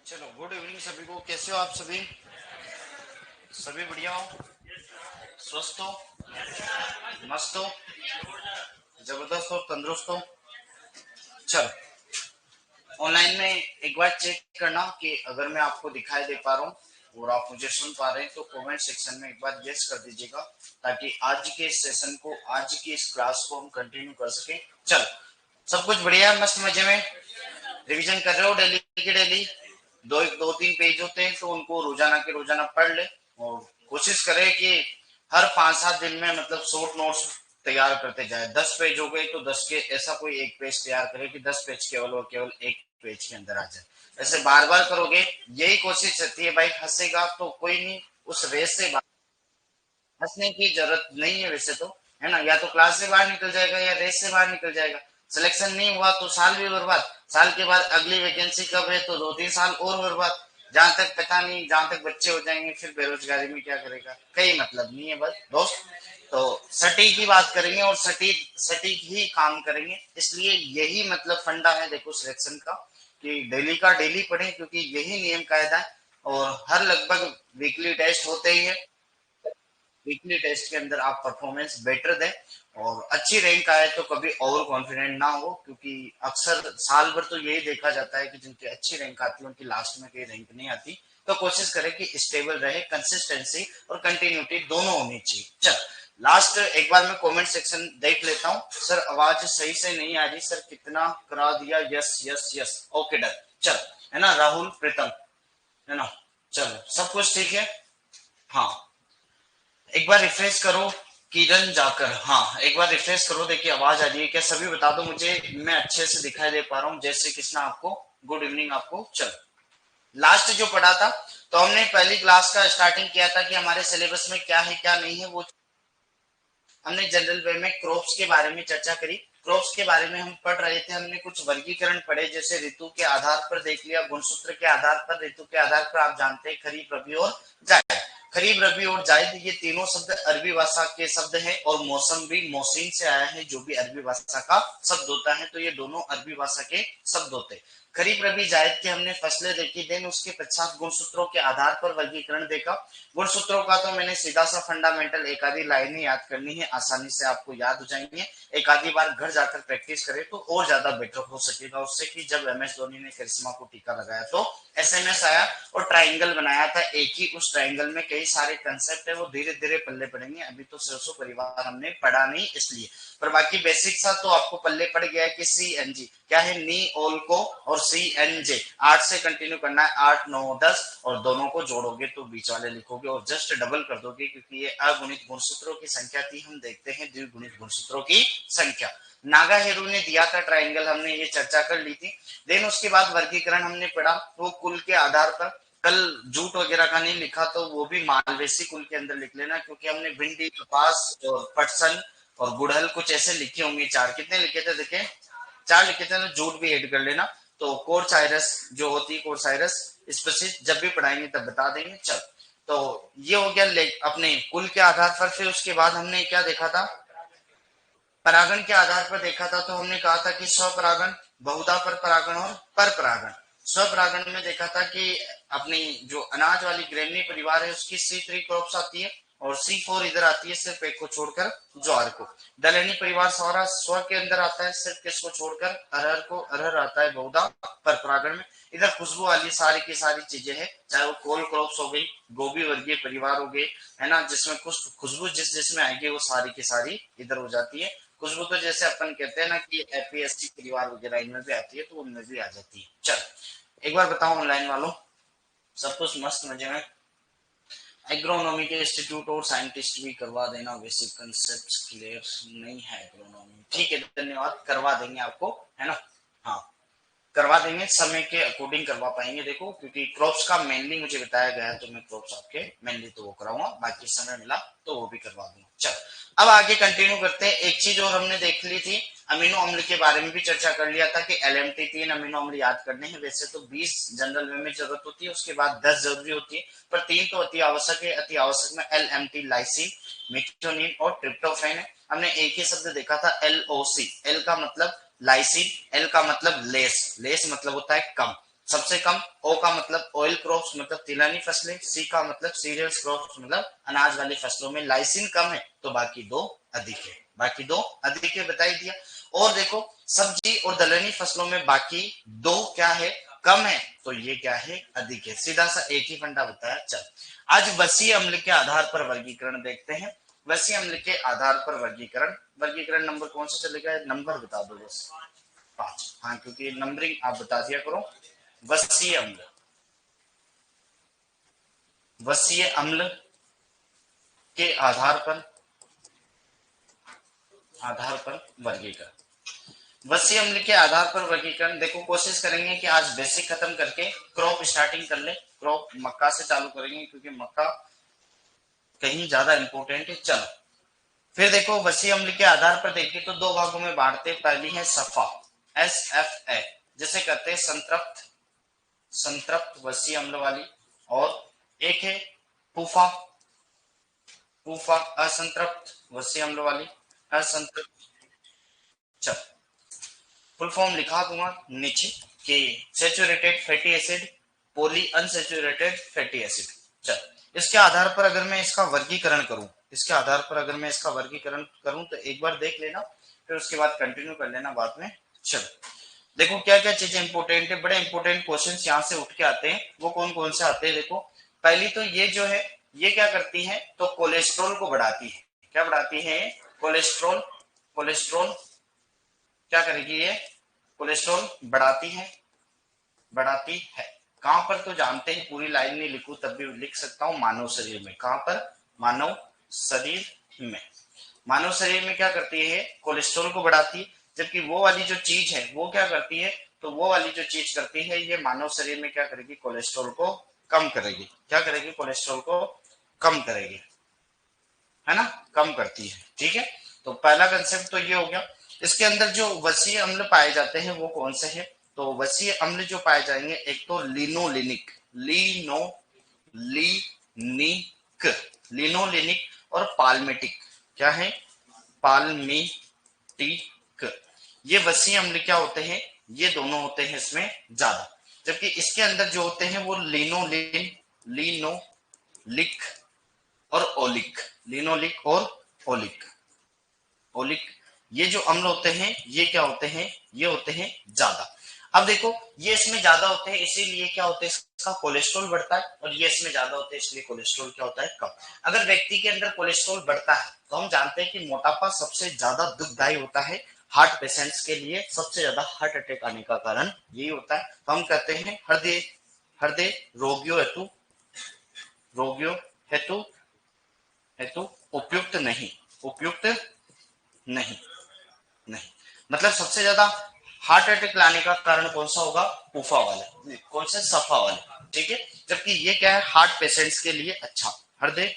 चलो, good evening सभी को। कैसे हो आप सभी? सभी बढ़िया हो? स्वस्थ हो? मस्त हो? जबरदस्त हो? तंदुरुस्त हो? चलो, ऑनलाइन में एक बार चेक करना कि अगर मैं आपको दिखाई दे पा रहा हूँ और आप मुझे सुन पा रहे हैं तो कमेंट सेक्शन में एक बार यस कर दीजिएगा, ताकि आज के इस सेशन को, आज की इस क्लास को हम कंटिन्यू कर सकें। चलो, सब कुछ बढ़िया है? मस्त मजे में रिवीजन कर रहे हो डेली के डेली? दो तीन पेज होते हैं तो उनको रोजाना के रोजाना पढ़ ले, और कोशिश करें कि हर 5-7 दिन में मतलब शॉर्ट नोट्स तैयार करते जाए। 10 पेज हो गए तो 10 के ऐसा कोई एक पेज तैयार करे कि 10 पेज केवल और केवल एक पेज के अंदर आ जाए। ऐसे बार बार करोगे, यही कोशिश रहती है भाई। हंसेगा तो कोई नहीं, उस रेस से हंसने की जरूरत नहीं है वैसे तो, है ना। या तो क्लास से बाहर निकल जाएगा या रेस से बाहर निकल जाएगा। सिलेक्शन नहीं हुआ तो साल भी बर्बाद। साल के बाद अगली वैकेंसी कब है तो 2-3 साल और बर्बाद। जहां तक पता नहीं, जहां तक बच्चे हो जाएंगे फिर बेरोजगारी में क्या करेगा, कहीं मतलब नहीं है बस दोस्त। तो सटीक की बात करेंगे और सटीक सटीक ही काम करेंगे। इसलिए यही मतलब फंडा है देखो सिलेक्शन का, कि डेली का डेली पढ़ें, क्योंकि यही नियम कायदा है। और हर लगभग वीकली टेस्ट होते ही है। वीकली टेस्ट के अंदर आप परफॉर्मेंस बेटर दें और अच्छी रैंक आए तो कभी ओवर कॉन्फिडेंट ना हो, क्योंकि अक्सर साल भर तो यही देखा जाता है कि जिनकी अच्छी रैंक आती है उनकी लास्ट में कहीं रैंक नहीं आती। तो कोशिश करें कि स्टेबल रहे, कंसिस्टेंसी और कंटिन्यूटी दोनों होनी चाहिए। चल, लास्ट एक बार मैं कमेंट सेक्शन देख लेता हूँ। सर आवाज सही से नहीं आ रही, सर कितना करा दिया? Yes yes yes, okay done. चल, है ना राहुल, प्रीतम, है ना। चलो, सब कुछ ठीक है? हाँ, एक बार रिफ्रेश करो किरण जाकर। हाँ, एक बार रिफ्रेश करो, देखिए आवाज आ रही है क्या? सभी बता दो मुझे, मैं अच्छे से दिखाई दे पा रहा हूँ? जय श्री कृष्णा आपको, गुड इवनिंग आपको। चलो, लास्ट जो पढ़ा था, तो हमने पहली क्लास का स्टार्टिंग किया था कि हमारे सिलेबस में क्या है क्या नहीं है। वो हमने जनरल वे में क्रॉप्स के बारे में चर्चा करी। क्रॉप्स के बारे में हम पढ़ रहे थे, हमने कुछ वर्गीकरण पढ़े, जैसे ऋतु के आधार पर देख लिया, गुणसूत्र के आधार पर, ऋतु के आधार पर आप जानते हैं खरीफ, रबी और जायद। खरीफ, रबी और जायद ये तीनों शब्द अरबी भाषा के शब्द हैं, और मौसम भी मौसीन से आया है, जो भी अरबी भाषा का शब्द होता है। तो ये दोनों अरबी भाषा के शब्द होते हैं। खरीफ, रबी, जायद के हमने फसलें देखी। देन उसके पश्चात गुणसूत्रों के आधार पर वर्गीकरण देखा। गुणसूत्रों का तो मैंने सीधा सा फंडामेंटल एक आधी लाइन ही याद करनी है, आसानी से आपको याद हो जाएंगे। एक आधी बार घर जाकर प्रैक्टिस करें तो और ज्यादा बेटर हो सकेगा उससे, कि जब MS धोनी ने करिश्मा को टीका लगाया तो SMS आया और ट्राइंगल बनाया था एक ही। उस ट्राइंगल में कई सारे कंसेप्ट है, वो धीरे धीरे पल्ले पड़ेंगे। अभी तो सरसों परिवार हमने पढ़ा नहीं इसलिए, पर बाकी बेसिक सा तो आपको पल्ले पड़ गया है कि CNG क्या है, नी ओल को, और CNJ 8 से कंटिन्यू करना है, 8 9 10, और दोनों को जोड़ोगे तो बीच वाले लिखोगे और जस्ट डबल कर दोगे, क्योंकि ये अगुणित गुणसूत्रों की संख्या थी। हम देखते हैं द्विगुणित गुणसूत्रों की संख्या। नागा हेरू ने दिया था ट्राइंगल, हमने ये चर्चा कर ली थी। देन उसके बाद वर्गीकरण हमने पढ़ा, वो कुल के आधार पर। कल जूट वगैरह का नहीं लिखा तो वो भी मालवेसी कुल के अंदर लिख लेना, क्योंकि हमने भिंडी, कपास और पटसन और गुड़हल कुछ ऐसे लिखे होंगे। 4 कितने लिखे थे देखे? 4 लिखे थे, तो जूट भी ऐड कर लेना। तो कोरसाइरस जो होती है, कोरसाइरस स्पेसिस्ट जब भी पढ़ाएंगे तब बता देंगे। चल, तो ये हो गया अपने कुल के आधार पर। फिर उसके बाद हमने क्या देखा था? परागण के आधार पर देखा था। तो हमने कहा था कि स्वपरागण, बहुधा पर परागण और पर परागण। स्वपरागण में देखा था कि अपनी जो अनाज वाली ग्रेनी परिवार है उसकी C3 क्रॉप्स आती है, और C4 इधर आती है, सिर्फ एक को छोड़कर, ज्वार को। दलहनी परिवार सारा स्व के अंदर आता है, सिर्फ किसको छोड़कर, अरहर को। अरहर आता है बहुधा पर परागण में। इधर खुशबू वाली सारी की सारी चीजें हैं, चाहे वो कोल क्रॉप्स हो गई, गोभी वर्गीय परिवार हो गए, है ना, जिसमें कुछ खुशबू जिसमें आएगी वो सारी की सारी इधर हो जाती है। खुशबू तो जैसे अपन कहते हैं ना कि APSC परिवार वगैरह इनमें भी आती है, तो उनमें भी आ जाती है। चल, एक बार बताओ ऑनलाइन वालों, सब कुछ मस्त मजे में? एग्रोनॉमी के इंस्टीट्यूट और साइंटिस्ट भी करवा देना, बेसिक कंसेप्ट क्लियर नहीं है एग्रोनॉमी, ठीक है, धन्यवाद, करवा देंगे आपको, है ना। हाँ, करवा देंगे, समय के अकॉर्डिंग करवा पाएंगे। देखो, क्योंकि क्रॉप्स का मेनली मुझे बताया गया है, तो मैं क्रॉप्स आपके मेनली तो वो कराऊंगा, बाकी समय मिला तो वो भी करवा दूंगा। चल, अब आगे कंटिन्यू करते हैं। एक चीज और हमने देख ली थी, अमीनो अम्ल के बारे में भी चर्चा कर लिया था कि LMT 3 अमीनो अम्ल याद करने हैं। वैसे तो 20 जनरल में जरूरत होती है, उसके बाद 10 जरूरी होती है, पर 3 तो अति आवश्यक है। अति आवश्यक में LMT लाइसिन, मेथियोनिन और ट्रिप्टोफैन है। हमने एक ही शब्द देखा था, LOC। एल का मतलब लाइसिन, एल का मतलब लेस, लेस मतलब होता है कम, सबसे कम, ओ का मतलब ऑयल क्रॉप्स मतलब तिलहनी फसलें, सी का मतलब सीरियल्स क्रॉप्स मतलब अनाज वाली फसलों में लाइसिन कम है तो बाकी दो अधिक है, बाकी दो अधिक है, बता ही दिया। और देखो सब्जी और दलहनी फसलों में बाकी दो क्या है, कम है, तो ये क्या है, अधिक है, सीधा सा एक ही फंडा बताया। चल आज वसीय अम्ल के आधार पर वर्गीकरण देखते हैं। वसीय अम्ल के आधार पर वर्गीकरण, वर्गीकरण नंबर कौन सा चलेगा, नंबर बता दो बस, 5। हाँ क्योंकि नंबरिंग आप बता दिया करो। वसीय अम्ल, वसीय अम्ल के आधार पर वर्गीकरण, वसीय अम्ल के आधार पर वर्गीकरण। देखो कोशिश करेंगे कि आज बेसिक खत्म करके क्रॉप स्टार्टिंग कर ले, क्रॉप मक्का से चालू करेंगे क्योंकि मक्का कहीं ज्यादा इंपॉर्टेंट है। चलो फिर देखो वसीय अम्ल के आधार पर देखिए तो दो भागों में बांटते, पहली है सफा, SFA, जिसे कहते हैं संतृप्त, संतृप्त वसीय अम्ल वाली, और एक है पूफा, पूफा असंतृप्त वसीय अम्ल वाली, असंतृप्त। चल फुल फॉर्म लिखा दूंगा नीचे कि saturated fatty acid, poly unsaturated fatty acid. चल इसके आधार पर अगर मैं इसका वर्गीकरण करूं, इसके आधार पर अगर मैं इसका वर्गीकरण करूं तो एक बार देख लेना, फिर उसके बाद कंटिन्यू कर लेना बाद में। चलो देखो क्या क्या चीजें इंपॉर्टेंट है, बड़े इंपॉर्टेंट क्वेश्चंस यहाँ से उठ के आते हैं। वो कौन कौन से आते हैं, देखो पहली तो ये जो है ये क्या करती है, तो कोलेस्ट्रॉल को बढ़ाती है। क्या बढ़ाती है, कोलेस्ट्रॉल, कोलेस्ट्रॉल क्या करेगी ये, कोलेस्ट्रॉल बढ़ाती है, बढ़ाती है। कहां पर तो जानते हैं, पूरी लाइन नहीं लिखूं तब भी लिख सकता हूं, मानव शरीर में। कहां पर, मानव शरीर में। मानव शरीर में क्या करती है, कोलेस्ट्रॉल को बढ़ाती है। जबकि वो वाली जो चीज है वो क्या करती है, तो वो वाली जो चीज करती है ये मानव शरीर में क्या करेगी, कोलेस्ट्रॉल को कम करेगी। क्या करेगी, कोलेस्ट्रॉल को कम करेगी, है ना, कम करती है। ठीक है, तो पहला कंसेप्ट तो ये हो गया। इसके अंदर जो वसीय अम्ल पाए जाते हैं वो कौन से हैं, तो वसीय अम्ल जो पाए जाएंगे एक तो लिनोलिनिक, लिनो लिनिक, लिनोलिनिक और पाल्मेटिक। क्या है, पाल्मेटिक। ये वसीय अम्ल क्या होते हैं, ये दोनों होते हैं इसमें ज्यादा। जबकि इसके अंदर जो होते हैं वो लिनोलिन, लिनोलिक और ओलिक, लिनोलिक और ओलिक, ओलिक, ये जो अम्ल होते हैं ये क्या होते हैं, ये होते हैं ज्यादा। अब देखो ये इसमें ज्यादा होते हैं इसीलिए क्या होता है, इसका कोलेस्ट्रॉल बढ़ता है, और ये इसमें ज्यादा होते हैं इसलिए कोलेस्ट्रॉल क्या होता है, कम। अगर व्यक्ति के अंदर कोलेस्ट्रॉल बढ़ता है तो हम जानते हैं कि मोटापा सबसे ज्यादा दुखदायी होता है हार्ट पेशेंट्स के लिए, सबसे ज्यादा हार्ट अटैक आने का कारण यही होता है। तो हम कहते हैं हृदय, हृदय रोगियों हेतु, रोगियों हेतु, हेतु उपयुक्त नहीं, उपयुक्त नहीं, नहीं, मतलब सबसे ज्यादा हार्ट अटैक लाने का कारण कौन सा होगा, पूफा वाले, कौन से, सफा वाले। ठीक है, जबकि ये क्या है, हार्ट पेशेंट्स के लिए अच्छा, हृदय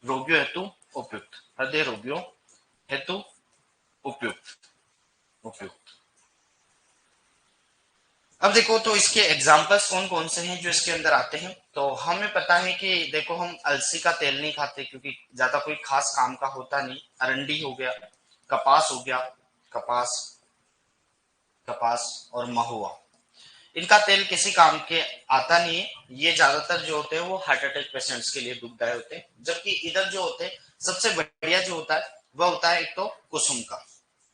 रोगियों हेतु उपयुक्त, हृदय रोगियों हेतु उपयुक्त, उपयुक्त। अब देखो तो इसके एग्जाम्पल्स कौन कौन से हैं जो इसके अंदर आते हैं, तो हमें पता है कि देखो हम अलसी का तेल नहीं खाते क्योंकि ज्यादा कोई खास काम का होता नहीं। अरंडी हो गया, कपास हो गया, कपास, कपास और महुआ, इनका तेल किसी काम के आता नहीं है। ये ज्यादातर जो होते हैं वो हार्ट अटैक पेशेंट्स के लिए दुखदायी होते हैं। जबकि इधर जो होते हैं सबसे बढ़िया जो होता है वह होता है एक तो कुसुम का,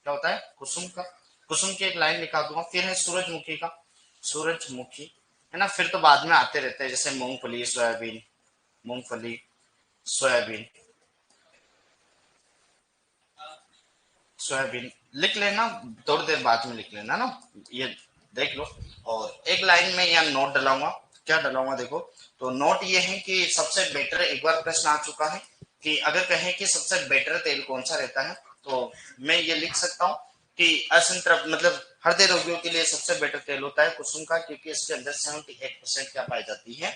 क्या होता है, कुसुम का। कुसुम की एक लाइन निकाल दूंगा। फिर है सूरजमुखी का, सूरजमुखी, है ना। फिर तो बाद में आते रहते हैं जैसे मूंगफली, सोयाबीन, मूंगफली, सोयाबीन, सोयाबीन लिख लेना, थोड़ी देर बाद में लिख लेना ना, ये देख लो। और एक लाइन में यहाँ नोट डलाऊंगा, क्या डलाऊंगा देखो, तो नोट ये है कि सबसे बेटर, एक बार प्रश्न आ चुका है कि अगर कहें कि सबसे बेटर तेल कौन सा रहता है तो मैं ये लिख सकता हूँ कि असंतृप्त मतलब हृदय रोगियों के लिए सबसे बेटर तेल होता है कुसुम का, क्योंकि इसके अंदर 78% क्या पाई जाती है,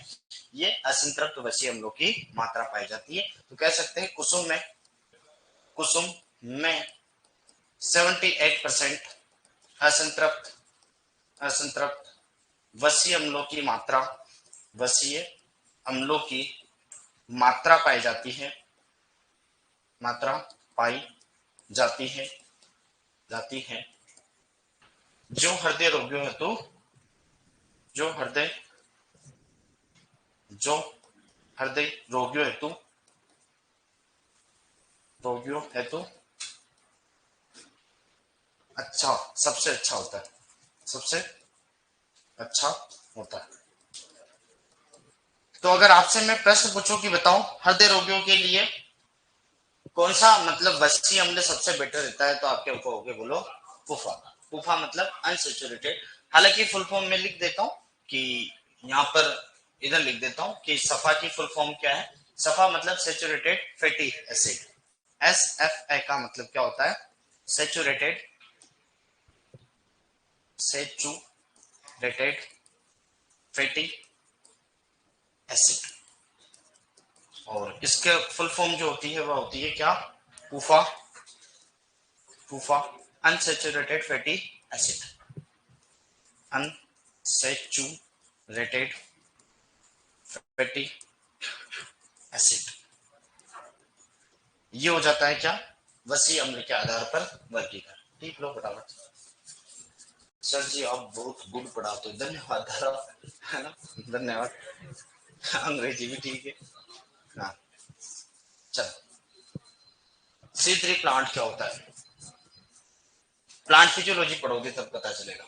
ये असंतृप्त वसीय अम्लों की मात्रा पाई जाती है। तो कह सकते हैं कुसुम में, कुसुम में 78% असंतृप्त, असंतृप्त वसीय अम्लों की मात्रा, वसीय अम्लों की मात्रा पाई जाती है, मात्रा पाई जाती है, जाती है, जो हृदय रोगियों हेतु जो हृदय जो हृदय रोगियों हेतु अच्छा, सबसे अच्छा होता है, सबसे अच्छा होता है। तो अगर आपसे मैं प्रश्न पूछूं कि बताओ हृदय रोगियों के लिए कौन सा मतलब वसी अम्ल सबसे बेटर रहता है, तो आप क्या कहोगे? बोलो फूफा। फूफा मतलब अनसेचुरेटेड। हालांकि फुल फॉर्म में लिख देता हूं कि यहाँ पर इधर लिख देता हूं कि सफा की फुल फॉर्म क्या है। सफा मतलब saturated fatty acid. S F A का मतलब क्या होता है? Saturated saturated fatty acid. और इसके फुल फॉर्म जो होती है वह होती है क्या? फूफा। फूफा unsaturated fatty acid. Unsaturated fatty acid. ये हो जाता है क्या? वसी अम्ल के आधार पर वर्गीकरण। ठीक, लो फटाफट। सर जी आप बहुत गुड पढ़ाते हो, धन्यवाद धारा, है ना? धन्यवाद। अंग्रेजी भी ठीक है। हाँ, चल। C3 प्लांट क्या होता है? प्लांट फिजियोलॉजी पढ़ोगे तब पता चलेगा।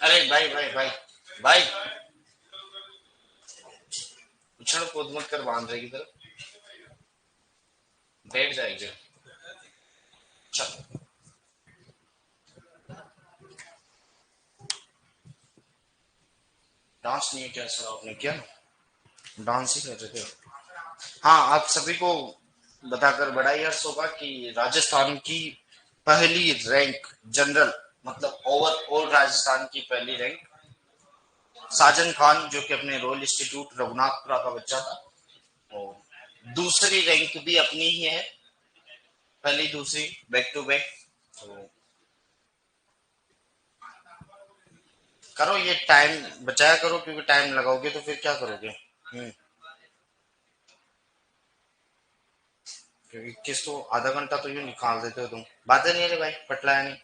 अरे भाई भाई भाई भाई, उछल कूद मत कर, बांध रहेगी तरफ बैठ जाएगी। चल। डांस नहीं है क्या सर? आपने किया ना, डांस ही कर रहे थे। हाँ, आप सभी को बताकर बड़ा ही हर्ष होगा कि राजस्थान की पहली रैंक जनरल मतलब ओवरऑल राजस्थान की पहली रैंक साजन खान, जो कि अपने रॉयल इंस्टीट्यूट रघुनाथपुरा का बच्चा था। और दूसरी रैंक भी अपनी ही है, पहली दूसरी बैक टू बैक। तो करो, ये टाइम बचाया करो, क्योंकि टाइम लगाओगे तो फिर क्या करोगे? 21 तो आधा घंटा तो यूं निकाल देते हो तुम, बातें नहीं है रे भाई, पटलाया नहीं।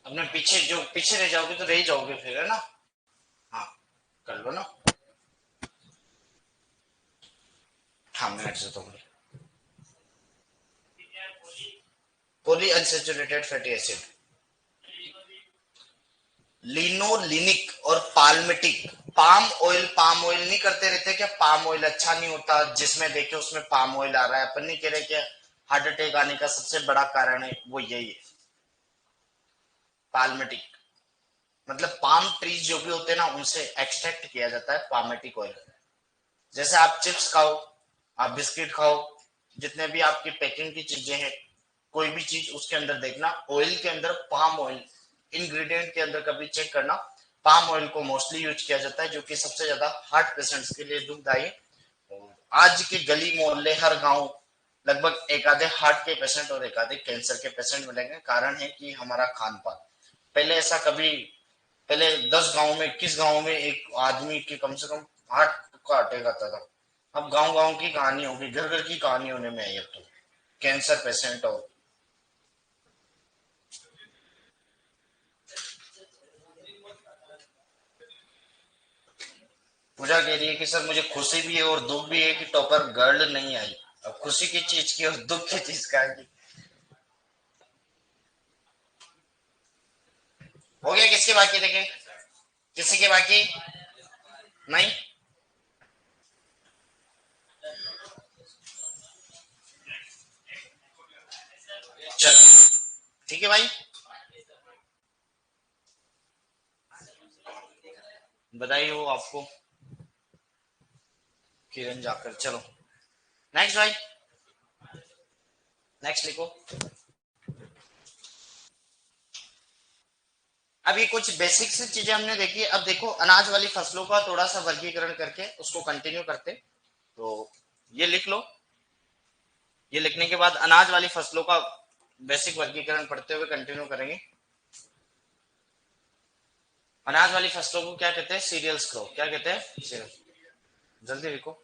अपने पीछे जो पीछे रह जाओगे तो रह ही जाओगे फिर, है ना? हाँ, कर लो ना। हाँ, मिनट से तो पोली अनसेचुरेटेड फैटी एसिड, लिनोलिनिक और पाल्मिटिक। पाम ऑयल नहीं करते रहते क्या? पाम ऑयल अच्छा नहीं होता, जिसमें देखे उसमें पाम ऑयल आ रहा है। अपन नहीं कह रहे कि हार्ट अटैक आने का सबसे बड़ा कारण है वो यही है, पाल्मिटिक। मतलब पाम ट्रीज जो भी होते हैं ना, उनसे एक्सट्रैक्ट किया जाता है पामेटिक ऑयल। जैसे आप चिप्स खाओ, आप बिस्किट खाओ, जितने भी आपकी पैकिंग की चीजें हैं, कोई भी चीज उसके अंदर देखना ऑयल के अंदर पाम ऑयल, इंग्रेडिएंट के अंदर कभी चेक करना, पाम ऑयल को मोस्टली यूज किया जाता है, जो कि सबसे ज्यादा हार्ट पेशेंट्स के लिए दुखदायी। और आज के गली मोहल्ले हर गांव लगभग एक आधे हार्ट के पेशेंट और एक आधे कैंसर के पेशेंट मिलेंगे। कारण है कि हमारा खान पान। पहले ऐसा कभी, पहले 10 गांव में 21 गांव में एक आदमी के कम से कम 8 का अटैक आता था। अब गांव गांव की कहानी होगी, घर घर की कहानी होने में आई अब तो, कैंसर पेशेंट। और पूजा कह रही है कि सर मुझे खुशी भी है और दुख भी है कि टॉपर गर्ल नहीं आई। अब खुशी की चीज की और दुख की चीज का है। हो गया किसके बाकी देखे? किसी के बाकी नहीं? चल, ठीक है भाई, बधाई हो आपको। किरण जाकर। चलो नेक्स्ट भाई, नेक्स्ट लिखो। अभी कुछ बेसिक से चीजें हमने देखी। अब देखो अनाज वाली फसलों का थोड़ा सा वर्गीकरण करके उसको कंटिन्यू करते। तो ये लिख लो। ये लिखने के बाद अनाज वाली फसलों का बेसिक वर्गीकरण पढ़ते हुए कंटिन्यू करेंगे। अनाज वाली फसलों को क्या कहते हैं? Cereals crop. क्या कहते हैं? सीरियल। जल्दी लिखो।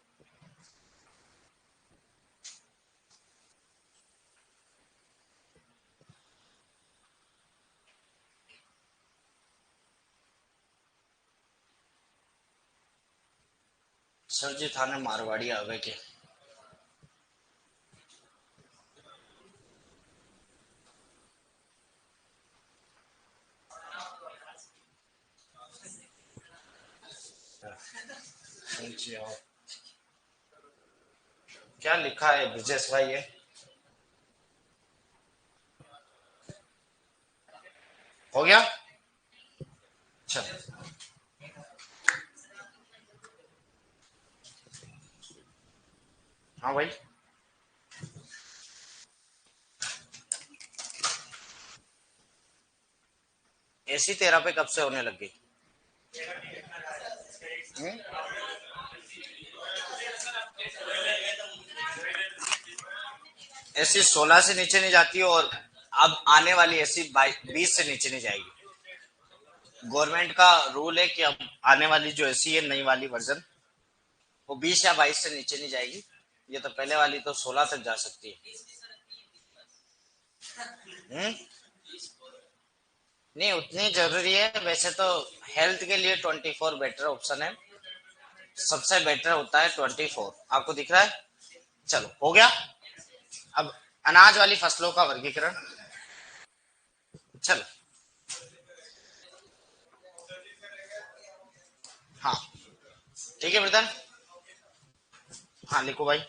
सर जी थाने मारवाड़ी आवे के। क्या लिखा है ब्रजेश भाई? ये हो गया। चलो हाँ भाई। एसी तेरा पे कब से होने लग गई? एसी 16 से नीचे नहीं जाती और अब आने वाली एसी 20 से नीचे नहीं जाएगी। गवर्नमेंट का रूल है कि अब आने वाली जो एसी है नई वाली वर्जन वो 20 या 22 से नीचे नहीं जाएगी। ये तो पहले वाली तो 16 तक जा सकती है। नहीं उतनी जरूरी है वैसे तो। हेल्थ के लिए 24 बेटर ऑप्शन है। सबसे बेटर होता है 24। आपको दिख रहा है? चलो हो गया। अब अनाज वाली फसलों का वर्गीकरण। चलो हाँ ठीक है ब्रदर। हाँ लिखो भाई।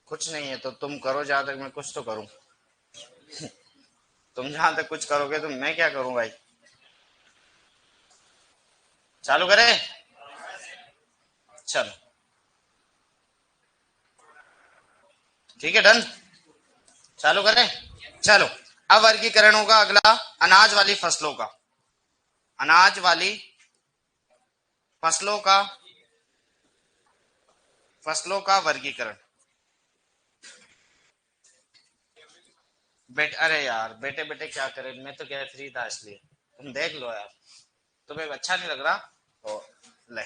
कुछ नहीं है तो तुम करो, जहां तक मैं कुछ तो करूं। तुम जहां तक कुछ करोगे तो मैं क्या करूं भाई? चालू करें? चलो ठीक है डन। चालू करें? चलो अब वर्गीकरण होगा अगला अनाज वाली फसलों का। अनाज वाली फसलों का वर्गीकरण। अरे यार बेटे बेटे क्या करें, मैं तो क्या फ्री था इसलिए। तुम देख लो यार, तुम्हें अच्छा नहीं लग रहा तो ले।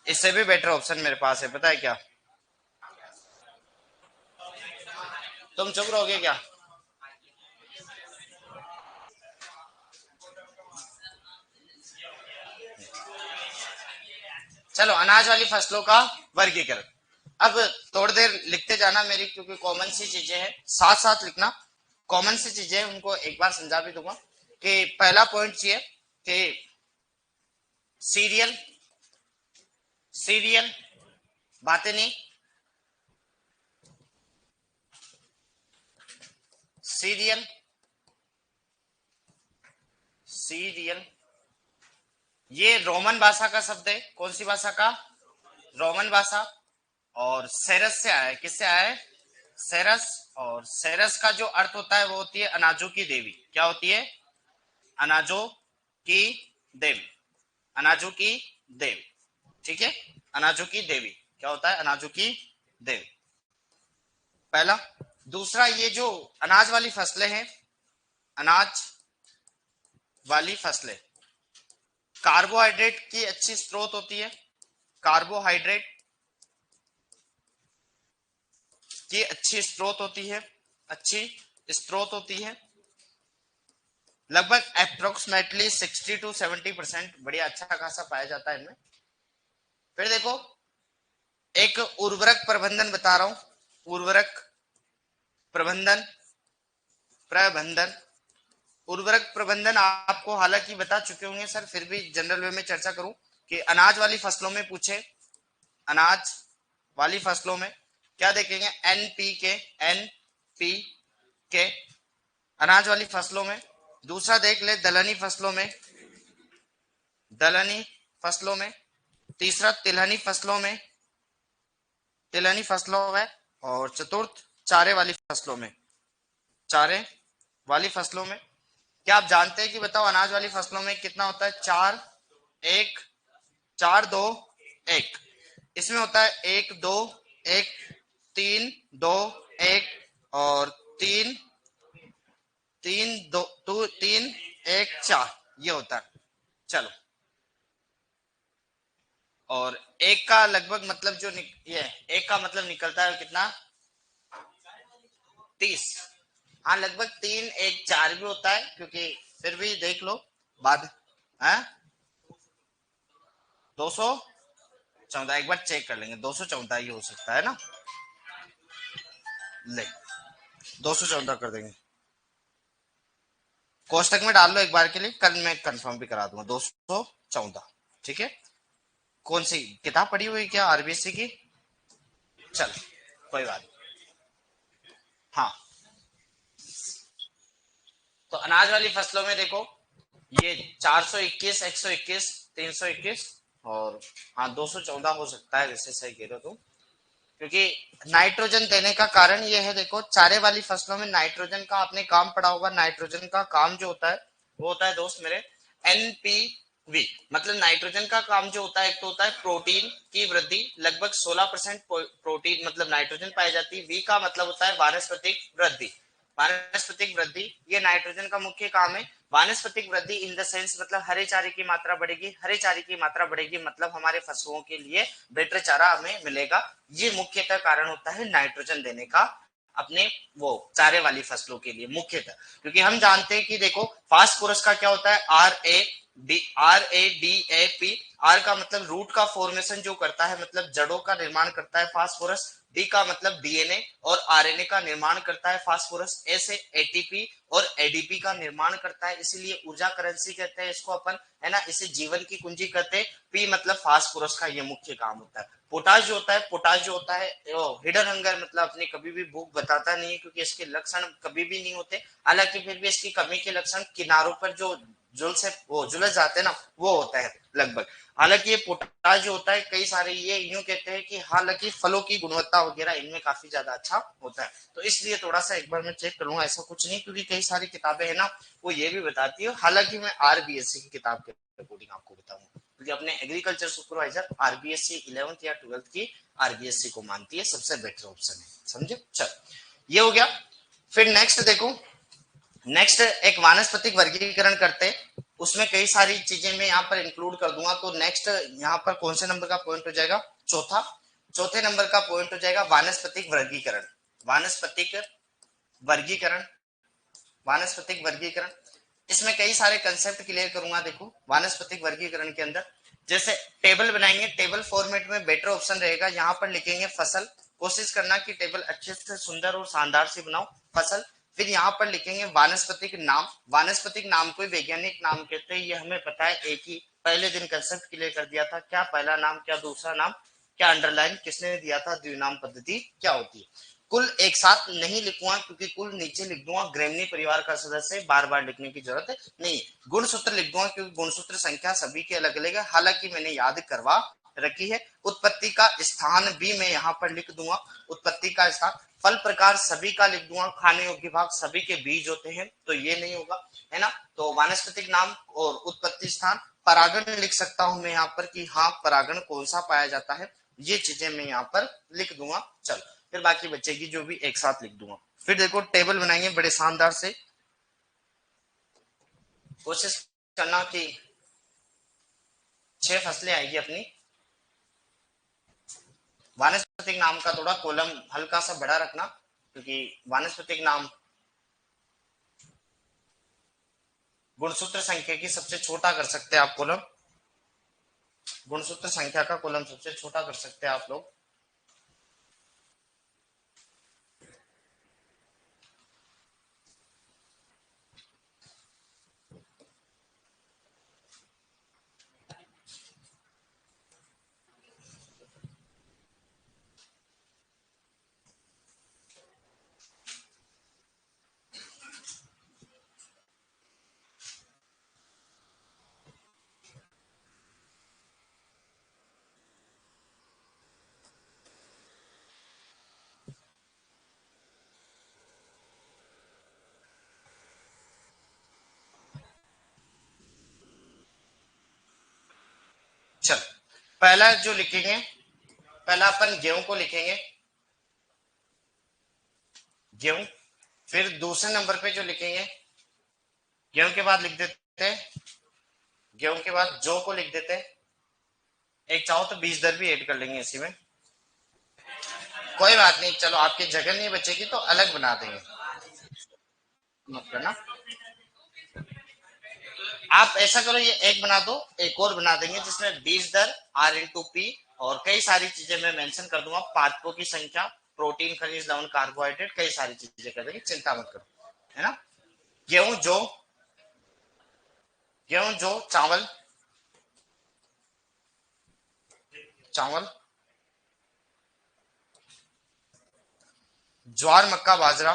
इससे भी बेटर ऑप्शन मेरे पास है, पता है क्या? तुम चुप रहोगे क्या? चलो अनाज वाली फसलों का वर्गीकरण। अब थोड़ी देर लिखते जाना मेरी, क्योंकि कॉमन सी चीजें हैं, साथ साथ लिखना। कॉमन सी चीजें उनको एक बार समझा भी दूंगा कि पहला पॉइंट ये कि सीरियल सीरियल बातें नहीं। सीरियल सीरियल ये रोमन भाषा का शब्द है। कौन सी भाषा का? रोमन भाषा। और सेरस से आया है। किससे आया है? सेरस। और सेरस का जो अर्थ होता है वो होती है अनाजों की देवी। क्या होती है? अनाजों की देवी। अनाजों की देवी। ठीक है। अनाजों की देवी क्या होता है? अनाजों की देवी पहला। दूसरा, ये जो अनाज वाली फसलें हैं, अनाज वाली फसलें कार्बोहाइड्रेट की अच्छी स्रोत होती है। कार्बोहाइड्रेट की अच्छी स्रोत होती है। अच्छी स्रोत होती है। लगभग अप्रोक्सीमेटली 60 to 70% बढ़िया अच्छा खासा पाया जाता है इनमें। फिर देखो एक उर्वरक प्रबंधन बता रहा हूं। उर्वरक प्रबंधन प्रबंधन उर्वरक प्रबंधन आपको हालांकि बता चुके होंगे सर, फिर भी जनरल वे में चर्चा करूं कि अनाज वाली फसलों में पूछे अनाज वाली फसलों में क्या देखेंगे, एनपीके, एनपीके अनाज वाली फसलों में। दूसरा देख ले दलहनी फसलों में, दलहनी फसलों में। तीसरा तिलहनी फसलों में, तिलहनी फसलों में। और चतुर्थ चारे वाली फसलों में, चारे वाली फसलों में। क्या आप जानते हैं कि बताओ अनाज वाली फसलों में कितना होता है, 4 1 4 2 1। इसमें होता है 1 2 1 3 2 1 और 3 3 2 3 1 4 ये होता है। चलो, और एक का लगभग मतलब जो ये एक का मतलब निकलता है कितना, 30। हाँ लगभग 3 1 4 भी होता है, क्योंकि फिर भी देख लो बाद है 214, एक बार चेक कर लेंगे, 214 ही हो सकता है ना। ले 214 कर देंगे, कोष्टक में डाल लो एक बार के लिए, कल मैं कंफर्म भी करा दूंगा। 214, ठीक है। कौन सी किताब पढ़ी हुई क्या आरबीएससी की? चल कोई बात। हाँ, तो अनाज वाली फसलों में देखो ये 421, 121, 321 और हाँ 214 हो सकता है, वैसे सही कह रहे हो तुम। क्योंकि नाइट्रोजन देने का कारण ये है, देखो चारे वाली फसलों में नाइट्रोजन का आपने काम पढ़ा होगा। नाइट्रोजन का काम जो होता है वो होता है दोस्त मेरे एनपीवी। मतलब नाइट्रोजन का काम जो होता है, एक तो होता है प्रोटीन की वृद्धि, लगभग 16% प्रोटीन मतलब नाइट्रोजन पाई जाती है। वी का मतलब होता है वानस्पतिक वृद्धि। वानस्पतिक वृद्धि ये नाइट्रोजन का मुख्य काम है। वानस्पतिक वृद्धि इन द सेंस मतलब हरे चारे की मात्रा बढ़ेगी, हरे चारे की मात्रा बढ़ेगी मतलब हमारे फसलों के लिए बेटर चारा हमें मिलेगा। ये मुख्यतः कारण होता है नाइट्रोजन देने का अपने वो चारे वाली फसलों के लिए मुख्यतः। क्योंकि हम जानते हैं कि देखो फास्फोरस का क्या होता है, RADAP। आर का मतलब रूट का फॉर्मेशन जो करता है, मतलब जड़ों का निर्माण करता है फास्फोरस। डी का मतलब डीएनए और आरएनए का निर्माण करता है फास्फोरस। ए से एटीपी और एडीपी का निर्माण करता है, इसीलिए ऊर्जा करेंसी कहते हैं इसको अपन, है ना। इसे जीवन की कुंजी कहते हैं। पी मतलब फास्फोरस का ये मुख्य काम होता है। पोटाश जो होता है, पोटाश जो होता है हिडन हंगर, मतलब अपनी कभी भी भूख बताता नहीं है, क्योंकि इसके लक्षण कभी भी नहीं होते। हालांकि फिर भी इसकी कमी के लक्षण किनारों पर जो जुल से वो जुलस जाते हैं ना, वो होता है लगभग। हालांकि ये पोटाश जो होता है कई सारे ये यूं कहते हैं कि हालांकि फलों की गुणवत्ता वगैरह इनमें काफी ज्यादा अच्छा होता है। तो इसलिए थोड़ा सा एक बार मैं चेक करूंगा, ऐसा कुछ नहीं, क्योंकि कई सारी किताबें है ना वो ये भी बताती है। हालांकि मैं आरबीएससी की किताब के अकॉर्डिंग आपको बताऊंगा, क्योंकि अपने एग्रीकल्चर सुपरवाइजर आरबीएससी 11th या 12th की आरबीएससी को मानती है सबसे बेटर ऑप्शन है, समझे। चल ये हो गया। फिर नेक्स्ट देखो, नेक्स्ट एक वानस्पतिक वर्गीकरण करते हैं, उसमें कई सारी चीजें मैं यहाँ पर इंक्लूड कर दूंगा। तो नेक्स्ट यहाँ पर कौन से नंबर का पॉइंट हो जाएगा, चौथा। चौथे नंबर का पॉइंट हो जाएगा वानस्पतिक वर्गीकरण। वानस्पतिक वर्गीकरण, वानस्पतिक वर्गीकरण। इसमें कई सारे कंसेप्ट क्लियर करूंगा। देखो वानस्पतिक वर्गीकरण के अंदर जैसे टेबल बनाएंगे, टेबल फॉर्मेट में बेटर ऑप्शन रहेगा। यहाँ पर लिखेंगे फसल, कोशिश करना कि टेबल अच्छे से सुंदर और शानदार से बनाओ, फसल। फिर यहाँ पर लिखेंगे वानस्पतिक नाम। वानस्पतिक नाम को वैज्ञानिक नाम कहते हैं, ये हमें पता है, एक ही पहले दिन कंसेप्ट क्लियर कर दिया था। क्या पहला नाम, क्या दूसरा नाम, क्या अंडरलाइन किसने दिया था, द्विनाम पद्धति क्या होती है। कुल एक साथ नहीं लिखूंगा, क्योंकि कुल नीचे लिख दूंगा, ग्रेमनी परिवार का सदस्य, बार बार लिखने की जरूरत नहीं। गुणसूत्र लिख दूंगा, क्योंकि गुणसूत्र संख्या सभी के अलग अलग है, हालांकि मैंने याद करवा रखी है। उत्पत्ति का स्थान भी मैं यहाँ पर लिख दूंगा, उत्पत्ति का स्थान। फल प्रकार सभी का लिख दूंगा, खाने योग्य भाग सभी के बीज होते हैं, तो ये नहीं होगा, है ना। तो वानस्पतिक नाम और उत्पत्ति स्थान। परागण लिख सकता हूं मैं यहाँ पर कि हाँ परागण कौन सा पाया जाता है, ये चीजें मैं यहाँ पर लिख दूंगा। चल फिर बाकी बच्चे की जो भी एक साथ लिख दूंगा। फिर देखो टेबल बनाएंगे बड़े शानदार से, कोशिश करना कि 6 फसलें आएगी अपनी। वानस्पतिक नाम का थोड़ा कॉलम हल्का सा बड़ा रखना, क्योंकि वानस्पतिक नाम गुणसूत्र संख्या की सबसे छोटा कर सकते हैं आप कॉलम, गुणसूत्र संख्या का कॉलम सबसे छोटा कर सकते हैं आप लोग। चल पहला जो लिखेंगे, पहला अपन गेहूं को लिखेंगे, गेहूं। फिर दूसरे नंबर पे जो लिखेंगे, गेहूं के बाद लिख देते हैं, गेहूं के बाद जौ को लिख देते हैं। एक चाहो तो बीज दर भी ऐड कर लेंगे इसी में, कोई बात नहीं, चलो आपकी जगह नहीं बचेगी तो अलग बना देंगे, मत करना। आप ऐसा करो, ये एक बना दो, एक और बना देंगे जिसमें बीज दर R/P और कई सारी चीजें मैं मेंशन कर दूंगा, पादपों की संख्या, प्रोटीन, खनिज, लवण, कार्बोहाइड्रेट, कई सारी चीजें कर देंगे, चिंता मत करो, है ना। गेहूं जो, गेहूं जो, चावल, चावल, ज्वार, मक्का, बाजरा,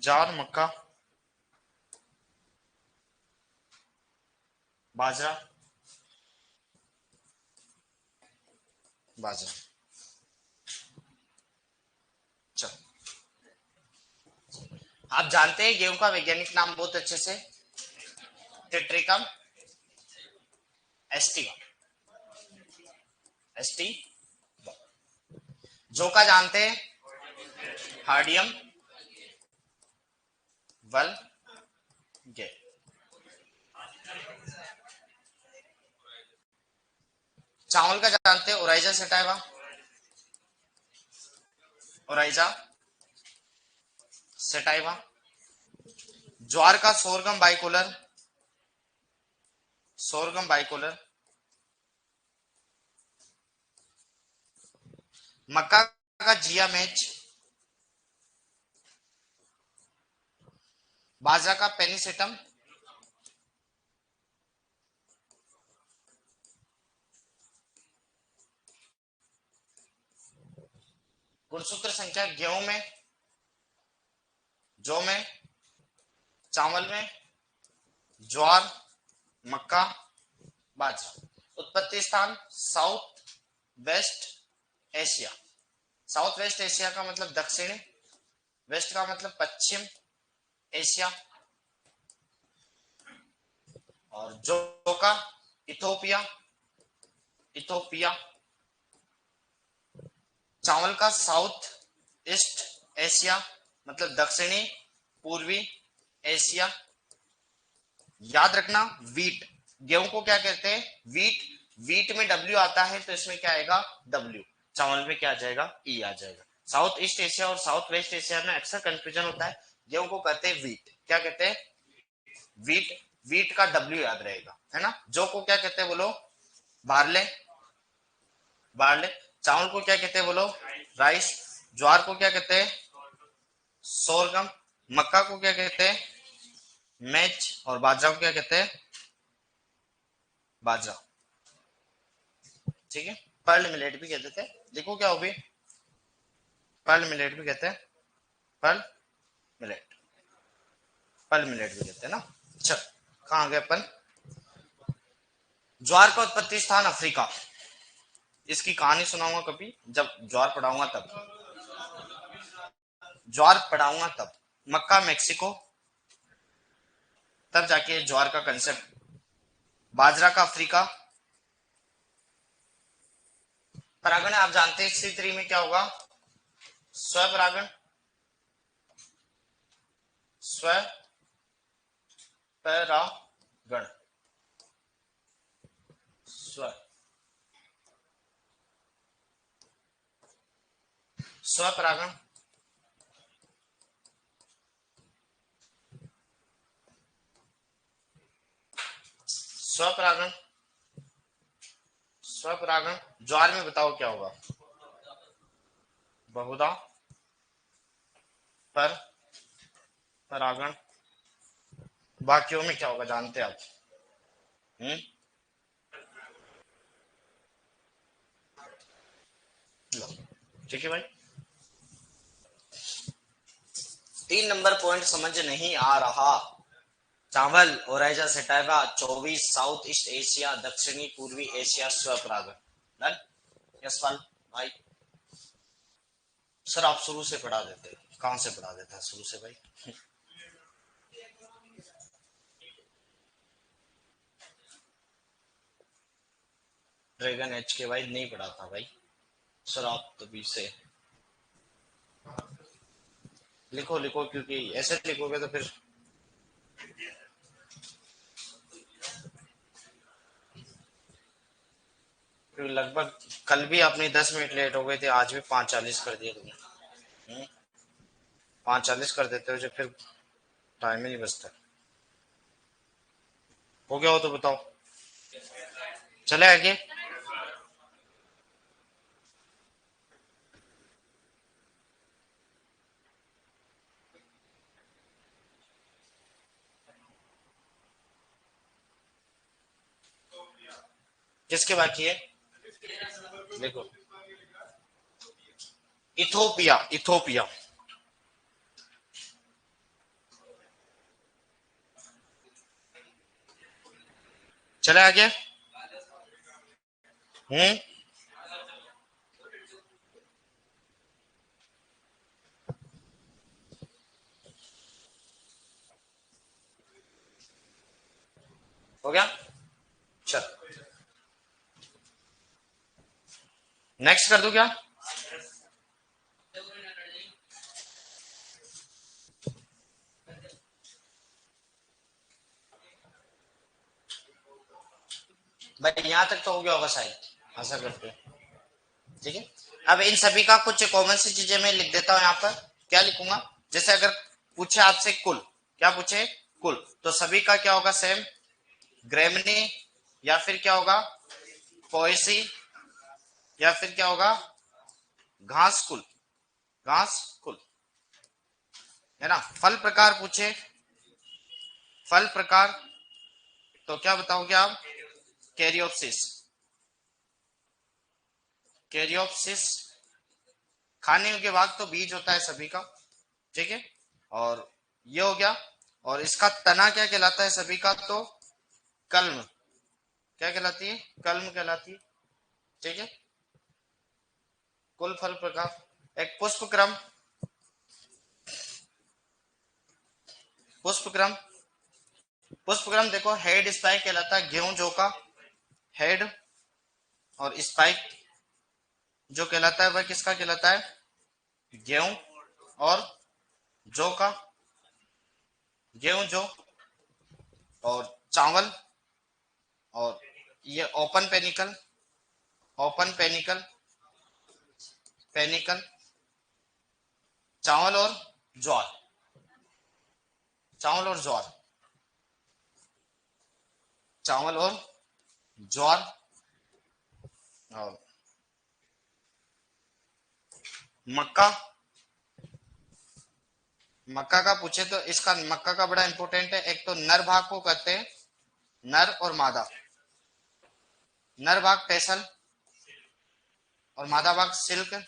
ज्वार, मक्का, बाजरा, बाजरा। चलो, आप जानते हैं गेहूं का वैज्ञानिक नाम बहुत अच्छे से, टेट्रिकम एस्टिवा, एसटी। जौ का जानते हैं, हार्डियम वल गे। चावल का जानते हैं, ओराइजा सेटाइवा, ओराइजा सेटाइवा। ज्वार का सोरगम बाइकोलर, सोरगम बाइकोलर। मक्का का जिया मैच, बाजरा का पेनिसेटम, गुणसूत्र संख्या गेहूं में, जौ में, चावल में, ज्वार, मक्का, बाजरा। उत्पत्ति स्थान south west Asia, south west Asia का मतलब दक्षिणी, वेस्ट का मतलब पश्चिम एशिया, और जौ का इथोपिया, इथोपिया। चावल का साउथ ईस्ट एशिया मतलब दक्षिणी पूर्वी एशिया। याद रखना वीट, गेहूं को क्या कहते हैं, वीट। वीट में डब्ल्यू आता है तो इसमें क्या आएगा, डब्ल्यू। चावल में क्या आ जाएगा, ई आ जाएगा। साउथ ईस्ट एशिया और साउथ वेस्ट एशिया में अक्सर कंफ्यूजन होता है, गेहूं को कहते हैं वीट, क्या कहते हैं, वीट। वीट का डब्ल्यू याद रहेगा, है ना। जौ को क्या कहते हैं बोलो, बार्ले, बार्ले। चावल को क्या कहते हैं बोलो, राइस। ज्वार को क्या कहते हैं, सोरगम। मक्का को क्या कहते हैं, मैच। और बाजरा को क्या कहते हैं, बाजरा। ठीक है, पर्ल मिलेट भी कहते थे, देखो क्या हो गई, पर्ल मिलेट भी कहते हैं, पर्ल मिलेट, पर्ल मिलेट भी कहते हैं ना। चल कहां गए अपन, ज्वार का उत्पत्ति स्थान अफ्रीका। इसकी कहानी सुनाऊंगा कभी जब ज्वार पढ़ाऊंगा तब, ज्वार पढ़ाऊंगा तब। मक्का मेक्सिको, तब जाके ज्वार का कंसेप्ट। बाजरा का अफ्रीका। परागण आप जानते हैं स्त्री में क्या होगा, स्वपरागण, स्वपरागण, स्व, स्वपरागण। स्वपरागण, स्वपरागण। ज्वार में बताओ क्या होगा, बहुधा पर परागण। बाकियों में क्या होगा जानते हैं आप, ठीक है भाई। 3 नंबर पॉइंट समझ नहीं आ रहा, चावल Oryza sativa 24 south east Asia दक्षिणी पूर्वी एशिया स्वपरागण। डन, यशपाल भाई। सर आप शुरू से पढ़ा देते, कहां से पढ़ा देता है शुरू से भाई। ड्रैगन एच के भाई नहीं पढ़ा था भाई, शराब तभी से लिखो लिखो, क्योंकि ऐसे लिखोगे तो फिर लगभग कल भी आपने 10 मिनट लेट हो गए थे, आज भी 5:40 कर दिया तुमने। 5:40 कर देते हो जो फिर टाइम ही नहीं बचता। हो गया हो तो बताओ, चले आगे। किसके बाकी है देखो, इथोपिया, इथोपिया। चले आगे। हम्म। हो गया, चल नेक्स्ट कर दूं क्या? भाई यहां तक तो हो गया होगा शायद, आशा करते हैं। ठीक है, अब इन सभी का कुछ कॉमन सी चीजें मैं लिख देता हूं यहाँ पर। क्या लिखूंगा? जैसे अगर पूछे आपसे कुल, क्या पूछे? कुल, तो सभी का क्या होगा? सेम। ग्रेमनी, या फिर क्या होगा? पोएसी, या फिर क्या होगा? घास कुल, घास कुल, है ना। फल प्रकार पूछे, फल प्रकार, तो क्या बताओगे आप? Caryopsis, caryopsis. खाने के बाद तो बीज होता है सभी का, ठीक है। और ये हो गया। और इसका तना क्या कहलाता है सभी का? तो कल्म, क्या कहलाती है? कल्म कहलाती है, ठीक है। कुल फल प्रकार। एक पुष्प क्रम, पुष्प क्रम, पुष्प क्रम देखो, हेड स्पाइक कहलाता है गेहूं जौ का हेड, और स्पाइक जो कहलाता है वह किसका कहलाता है? गेहूं और जौ का, गेहूं जौ। और चावल, और ये open panicle, open panicle, panicle, चावल और ज्वार, चावल और ज्वार, चावल और ज्वार। और मक्का, मक्का का पूछे तो इसका मक्का का बड़ा इंपॉर्टेंट है। एक तो नर भाग को कहते हैं नर और मादा, नर भाग टेसल और मादा भाग सिल्क।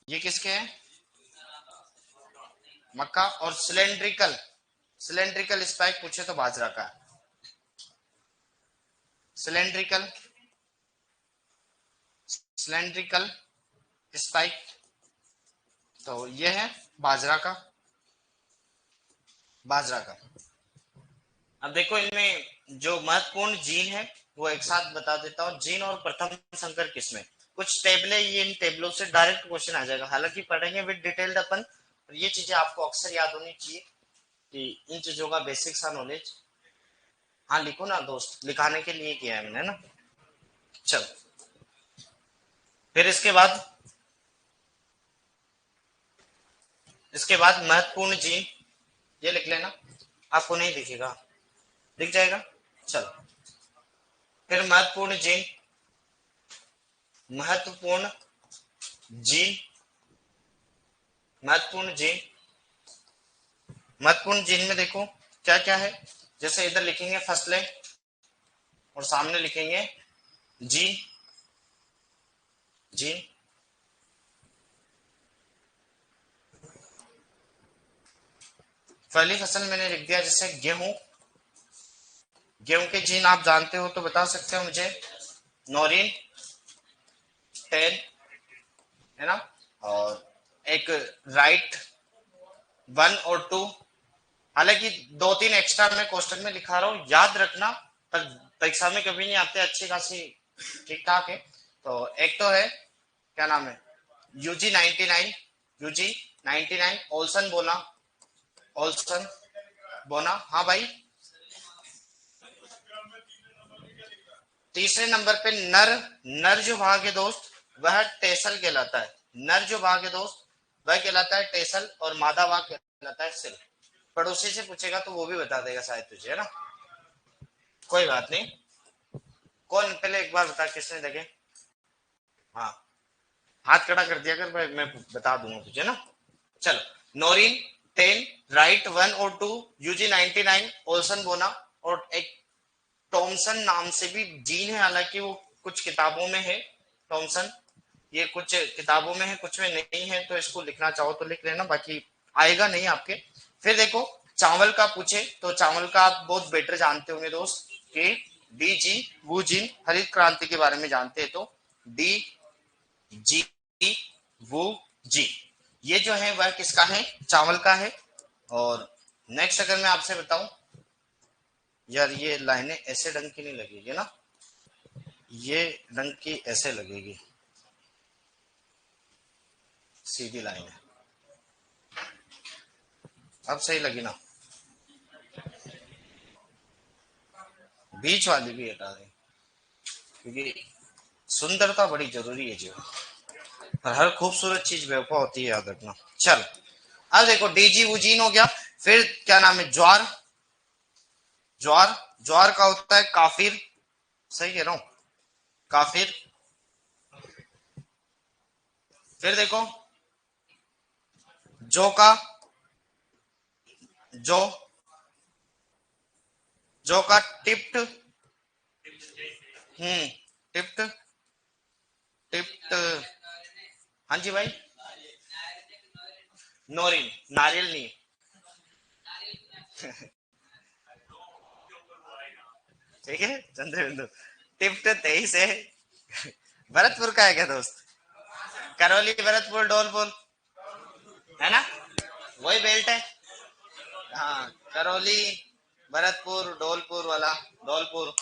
ये किसके हैं? मक्का। और सिलेंड्रिकल, सिलेंड्रिकल स्पाइक पूछे तो बाजरा का है, सिलेंड्रिकल, सिलेंड्रिकल स्पाइक, तो ये है बाजरा का, बाजरा का। अब देखो इनमें जो महत्वपूर्ण जीन है वो एक साथ बता देता हूँ। जीन और प्रथम संकर किसमें, कुछ टेबलें, ये इन टेबलों से डायरेक्ट क्वेश्चन आ जाएगा, हालांकि पढ़ेंगे विद डिटेल्ड अपन। ये चीजें आपको अक्सर याद होनी चाहिए कि इन चीजों का बेसिक सा नॉलेज। हाँ लिखो ना दोस्त, लिखाने के लिए किया है मैंने ना। चल, फिर इसके बाद, इसके बाद महत्वपूर्ण जीन, ये लिख लेना। आपको नहीं दिखेगा, दिख जाएगा। चलो, फिर महत्वपूर्ण जीन, महत्वपूर्ण जीन, महत्वपूर्ण जीन, महत्वपूर्ण जीन में देखो क्या क्या है। जैसे इधर लिखेंगे फसलें और सामने लिखेंगे जीन, जीन। पहली फसल मैंने लिख दिया, जैसे गेहूं, गेहूं के जीन आप जानते हो तो बता सकते हो मुझे। नोरिन, टेन, है ना। और एक राइट 1 और 2, हालांकि दो तीन एक्स्ट्रा मैं कोष्टक में लिखा रहा हूँ, याद रखना, पर परीक्षा में कभी नहीं आते, अच्छी खासी ठीक ठाक है। तो एक तो है, क्या नाम है, यूजी 99, यूजी 99 ओल्सन बोना, ओल्सन बोना, हाँ भाई। तीसरे नंबर पे नर, नर जो भाग है दोस्त वह टेसल कहलाता है, नर जो भाग है दोस्त वह कहलाता है टेसल, और मादा भाग कहलाता है सिल। पड़ोसी से पूछेगा तो वो भी बता देगा शायद तुझे, है ना, कोई बात नहीं। कौन पहले एक बार बता किसने देखे, हाँ हाथ खड़ा कर दिया कर भाई, मैं बता दूंगा तुझे ना। चलो, नोरिन 10, राइट 1 और 2, यूजी 99, ओल्सन बोना, और एक टॉमसन नाम से भी जीन है, हालांकि वो कुछ किताबों में है टॉमसन, ये कुछ किताबों में है कुछ में नहीं है, तो इसको लिखना चाहो तो लिख लेना, बाकी आएगा नहीं आपके। फिर देखो, चावल का पूछे तो चावल का आप बहुत बेटर जानते होंगे दोस्त, कि डी जी वू जिन हरित क्रांति के बारे में जानते हैं, तो डी जी वो जी, ये जो है वह किसका है, चावल का है। और नेक्स्ट अगर मैं आपसे बताऊं, यार ये लाइनें ऐसे ढंग की नहीं लगेगी ना, ये ढंग की ऐसे लगेगी, सीधी लाइन है, अब सही लगी ना, बीच वाली भी हटा दें, क्योंकि सुंदरता बड़ी जरूरी है जीवन, और हर खूबसूरत चीज बेवफा होती है, याद रखना। चल, अब देखो डीजी वुजीन हो गया। फिर क्या नाम है, ज्वार, ज्वार, ज्वार का होता है काफिर, सही कह रहा हूं, काफिर। फिर देखो, जौ का, जौ, जौ का टिप्ट, टिप्ट, टिप्ट, हाँ जी भाई, नोरिन, नारियल नहीं, ठीक है चंद्रबिंदु। टिप्ट 23 है, भरतपुर का है क्या दोस्त, करौली भरतपुर डोलपुर, है ना, वही बेल्ट है, हाँ करौली भरतपुर डोलपुर वाला, डोलपुर।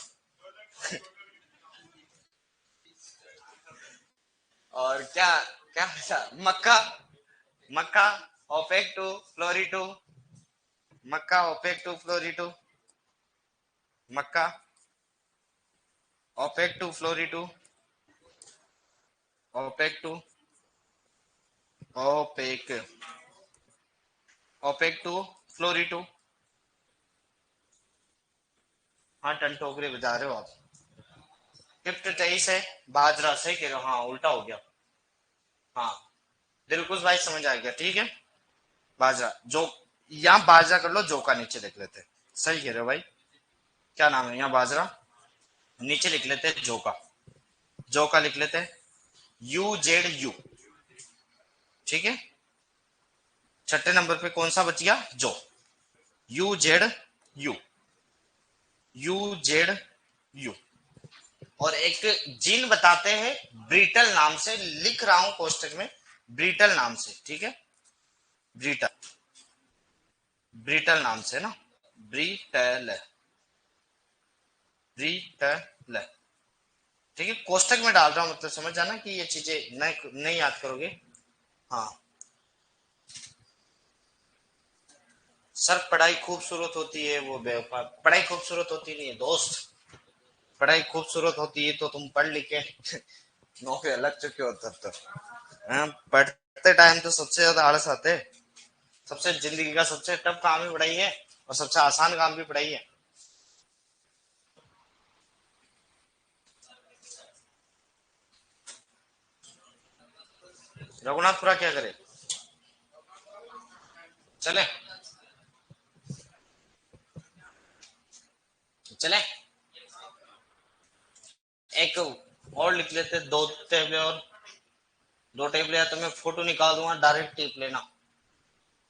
और क्या, क्या था, मक्का, मक्का ओपेक टू फ्लोरी टू, मक्का ओपेक टू फ्लोरी टू, मक्का ओपेक टू फ्लोरी टू, ओपेक टू, ओपेक, ओपेक टू फ्लोरी टू, हाँ टन टोकरी बजा रहे हो आप। गिफ्ट 23 है, बाजरा, सही कह रहे हो, हाँ उल्टा हो गया, हाँ दिलकुश भाई समझ आ गया, ठीक है, बाजरा जो, यहाँ बाजरा कर लो, जो का नीचे लिख लेते, सही कह रहे हो भाई, क्या नाम है यहाँ बाजरा, नीचे लिख लेते जो का, जो का लिख लेते हैं, यू जेड यू, ठीक है। छठे नंबर पे कौन सा बच गया, जो, you Z you, you Z you. और एक जीन बताते हैं ब्रीटल नाम से, लिख रहा हूं कोष्टक में, ब्रीटल नाम से, ठीक है, ब्रीटल, ब्रीटल नाम से ना, ब्रीटल, ब्रीटल, ठीक है, कोष्टक में डाल रहा हूं, मतलब समझ जाना कि ये चीजें नहीं नहीं याद करोगे, हाँ। सर पढ़ाई खूबसूरत होती है, वो बेवफा, पढ़ाई खूबसूरत होती नहीं है दोस्त, पढ़ाई खूबसूरत होती है तो तुम पढ़ लिख के नौकरी लग चुके हो तब तक, हाँ, पढ़ते टाइम तो सबसे ज्यादा आलस आते हैं, सबसे जिंदगी का सबसे टफ काम भी पढ़ाई है, और सबसे आसान काम भी पढ़ाई है। रघुनाथपुरा क्या करे, चले, चले, एक और लिख लेते, दो टेबले, और दो टेबले, तो मैं फोटो निकाल दूंगा, डायरेक्ट टिप लेना,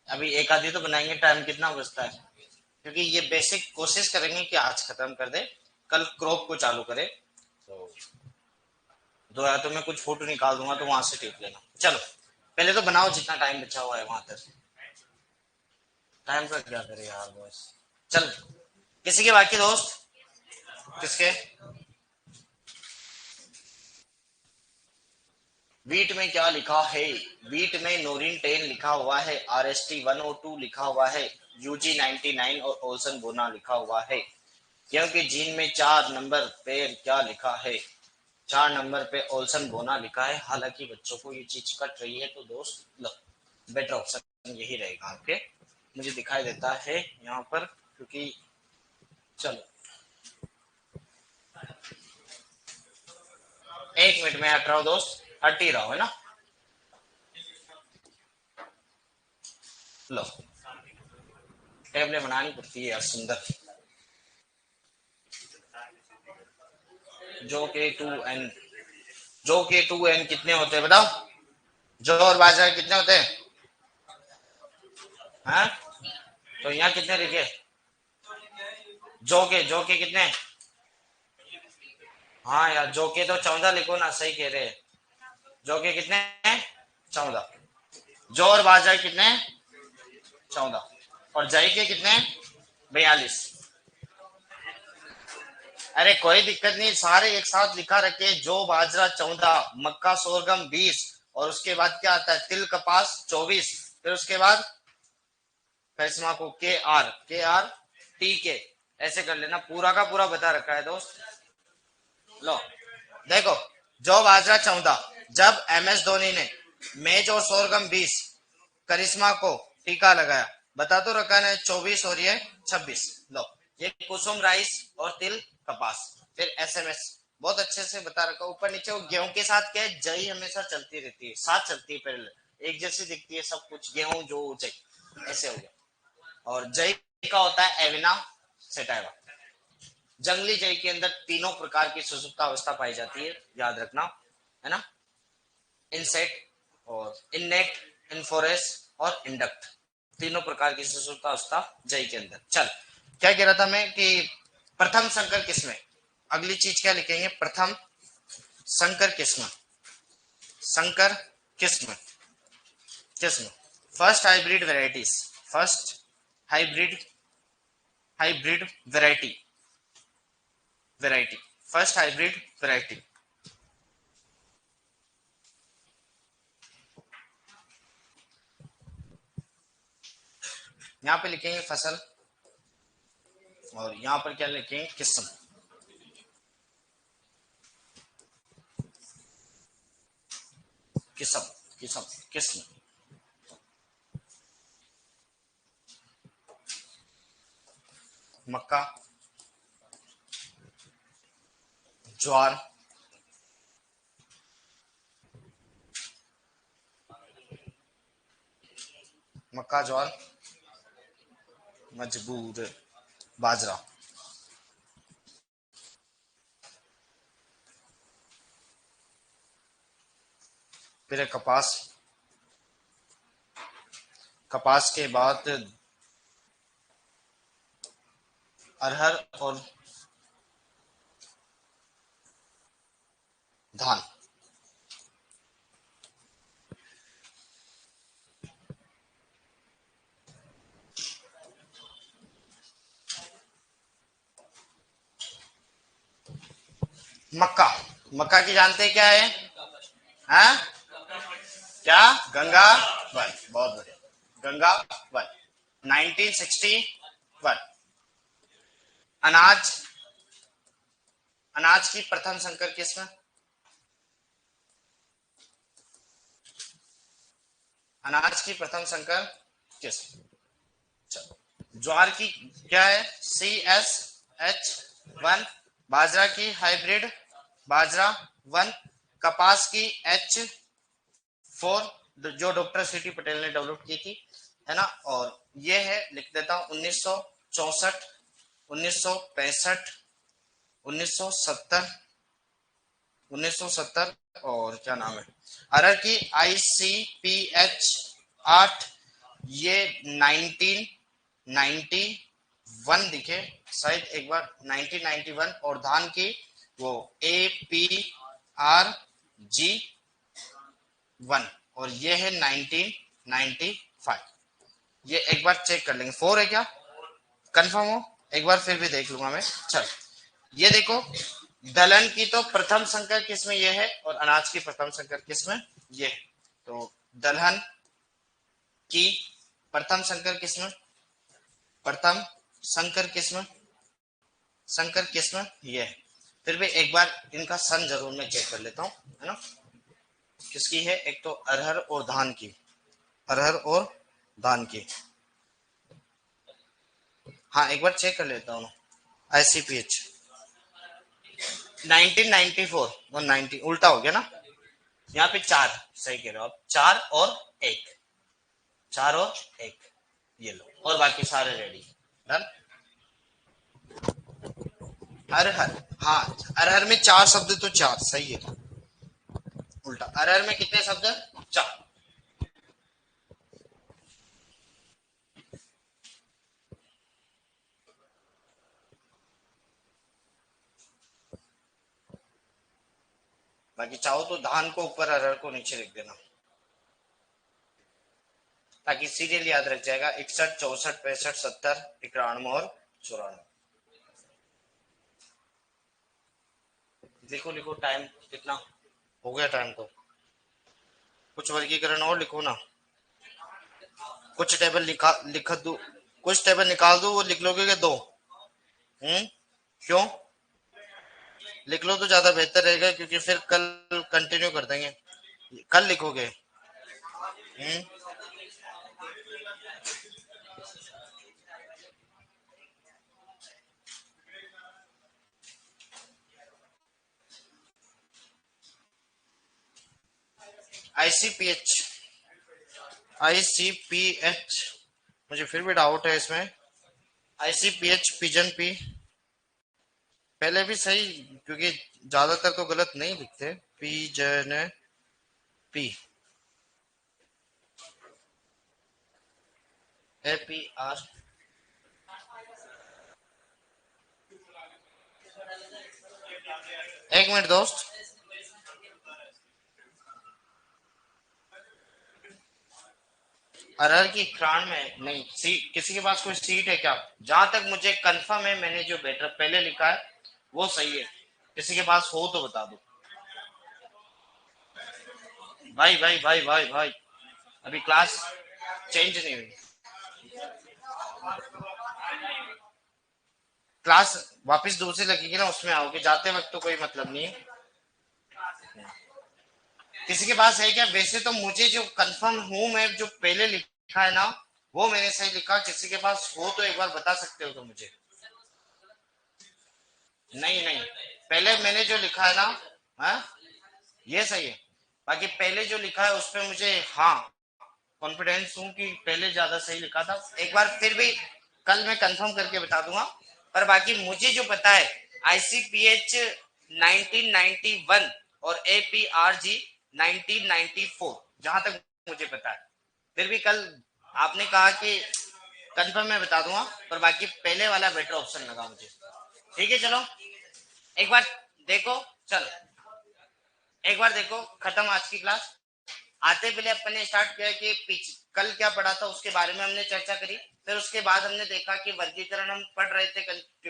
अभी एक आधी तो बनाएंगे, टाइम कितना बचता है, क्योंकि ये बेसिक कोशिश करेंगे कि आज खत्म कर दे, कल क्रॉप को चालू करे, तो दो या तो मैं कुछ फोटो निकाल दूंगा, तो वहां से टिप लेना। चलो पहले तो बनाओ जितना टाइम बचा हुआ है वहां तक, टाइम का क्या करे यार बॉस। चल किसी के बाकी दोस्त, किसके? वीट में क्या लिखा है? वीट में नोरिन 10 लिखा हुआ है, RST 102 लिखा हुआ है, UG 99 और ओल्सन बोना लिखा हुआ है। क्योंकि जीन में 4 नंबर पे क्या लिखा है? 4 नंबर पे ओल्सन बोना लिखा है। हालांकि बच्चों को ये चीज कट रही है, तो दोस्त लो, बेटर ऑप्शन यही रहेगा आपके। मुझे दिखाई देता है यहाँ पर, क्योंकि चलो 1 मिनट में हट रहा हूँ दोस्त, हट ही रहा हूँ, है ना। लो, टेबलें बनानी पड़ती है यार सुंदर। जो के टू एन कितने होते हैं बताओ? जो और बाजरा कितने होते हैं? हाँ, तो यहाँ कितने लिखे? जो के कितने? हाँ यार, जो के तो 14 लिखो ना, सही कह रहे हैं। जो के कितने हैं? 14। जो और बाजरा कितने? 14। और जय के कितने? 42। अरे कोई दिक्कत नहीं, सारे एक साथ लिखा रखे। जो बाजरा 14, मक्का सोरगम 20, और उसके बाद क्या आता है? तिल कपास 24। फिर उसके बाद करिश्मा को KR ऐसे कर लेना, पूरा का पूरा बता रखा है दोस्त। लो देखो, जो बाजरा 14, जब MS धोनी ने मेज और सोरगम 20, करिश्मा को टीका लगाया, बता तो रखा है 24 और ये 26। लो, ये कुसुम राइस और तिल कपास। फिर SMS बहुत अच्छे से बता रखा ऊपर नीचे। वो गेहूं के साथ क्या है, जई हमेशा चलती रहती है, साथ चलती है, पहले एक जैसी दिखती है सब कुछ, गेहूं जो जई ऐसे हो गया। और जई का होता है एविना सेटाइवा। जंगली जई के अंदर तीनों प्रकार की सुसुप्त अवस्था पाई जाती है, याद रखना, है ना। इनसेट और इननेट, इनफोरेस और इंडक्ट, तीनों प्रकार की सुसुप्त अवस्था जई के अंदर। चल, क्या कह रहा था मैं कि प्रथम संकर किस्में, अगली चीज क्या लिखेंगे? प्रथम संकर किस्म। संकर किस्म, किस्म, first hybrid varieties, first hybrid, hybrid variety, variety, first hybrid variety. यहां पे लिखेंगे फसल, और यहां पर क्या लिखेंगे? किस्म। किस्म, किस्म, किस्म। मक्का, ज्वार, मक्का ज्वार, मजबूर, बाजरा। फिर कपास, कपास के बाद अरहर और धान। मक्का, मक्का की जानते हैं क्या है? हाँ? क्या? गंगा वन, बहुत बढ़िया, गंगा वन, 1961। अनाज, अनाज की प्रथम संकर किस्म, अनाज की प्रथम संकर किस्म। चलो, ज्वार की क्या है? CSH1। बाजरा की हाइब्रिड बाजरा 1। कपास की H4, जो डॉक्टर CT पटेल ने डेवलप की थी, है ना। और ये है, लिख देता हूं, 1964, 1965, 1970, 1970। और क्या नाम है? अरहर की ICPH 8, ये 1991 दिखे शायद एक बार, 1991। और धान की वो APRG 1, और ये है 1995। ये एक बार चेक कर लेंगे, 4 है क्या, कंफर्म हो, एक बार फिर भी देख लूंगा मैं। चल ये देखो, दलहन की तो प्रथम संकर किस्म ये है और अनाज की प्रथम संकर किस्म ये है। तो दलहन की प्रथम संकर किस्म, प्रथम संकर किस्म, संकर किस्म ये है। फिर भी एक बार इनका सन जरूर मैं चेक कर लेता हूँ, है ना। किसकी है, एक तो अरहर और धान की, अरहर और धान की। हाँ एक बार चेक कर लेता हूँ। ICPH 1994 और 90 उल्टा हो गया ना, यहाँ पे 4 सही कह रहे हो आप, 4 और 1, 4 और 1, ये लो, और बाकी सारे रेडी। डन। अरहर, हाँ अरहर में 4 शब्द, तो 4 सही है। उल्टा, अरहर में कितने शब्द, 4। बाकी चाहो तो धान को ऊपर, अरहर को नीचे लिख देना, ताकि सीरियल याद रख जाएगा। 61, 64, 65, 70, 91 और 94। लिखो लिखो, टाइम कितना हो गया, टाइम तो कुछ वर्गीकरण और लिखो ना, कुछ टेबल लिख दो, कुछ टेबल निकाल दो, वो लिख लोगे क्या दो? क्यों, लिख लो तो ज्यादा बेहतर रहेगा, क्योंकि फिर कल कंटिन्यू कर देंगे। कल लिखोगे? ICPH, ICPH, मुझे फिर भी डाउट है इसमें। ICPH पिजन पी, पहले भी सही, क्योंकि ज्यादातर तो गलत नहीं लिखते। पिजन पी, APR, एक मिनट दोस्त। अरहर की खान में नहीं, किसी के पास कोई सीट है क्या? जहां तक मुझे कंफर्म है, मैंने जो बेटर पहले लिखा है वो सही है। किसी के पास हो तो बता दो। भाई भाई भाई भाई भाई, अभी क्लास चेंज नहीं हुई, क्लास वापस दूसरी लगेगी ना, उसमें आओगे, जाते वक्त तो कोई मतलब नहीं है। किसी के पास है क्या? वैसे तो मुझे जो कंफर्म हूं मैं, जो पहले लिखा है ना वो मैंने सही लिखा। किसी के पास हो तो एक बार बता सकते हो तो मुझे। नहीं नहीं, पहले मैंने जो लिखा है ना, हाँ ये सही है। बाकी पहले जो लिखा है उस पर मुझे, हाँ कॉन्फिडेंस हूँ कि पहले ज्यादा सही लिखा था। एक बार फिर भी कल मैं कंफर्म करके बता दूंगा। पर बाकी मुझे जो पता है, ICPH 1991 और APRG 1994, जहां तक मुझे पता है। फिर भी कल आपने कहा कि कंफर्म मैं बता दूंगा, पर बाकी पहले वाला बेटर ऑप्शन लगा मुझे। ठीक है चलो, एक बार देखो, चलो एक बार देखो, खत्म आज की क्लास। आते पहले अपन ने स्टार्ट किया कि कल क्या पढ़ा था उसके बारे में हमने चर्चा करी। फिर उसके बाद हमने देखा कि वर्गीकरण हम पढ़ रहे थे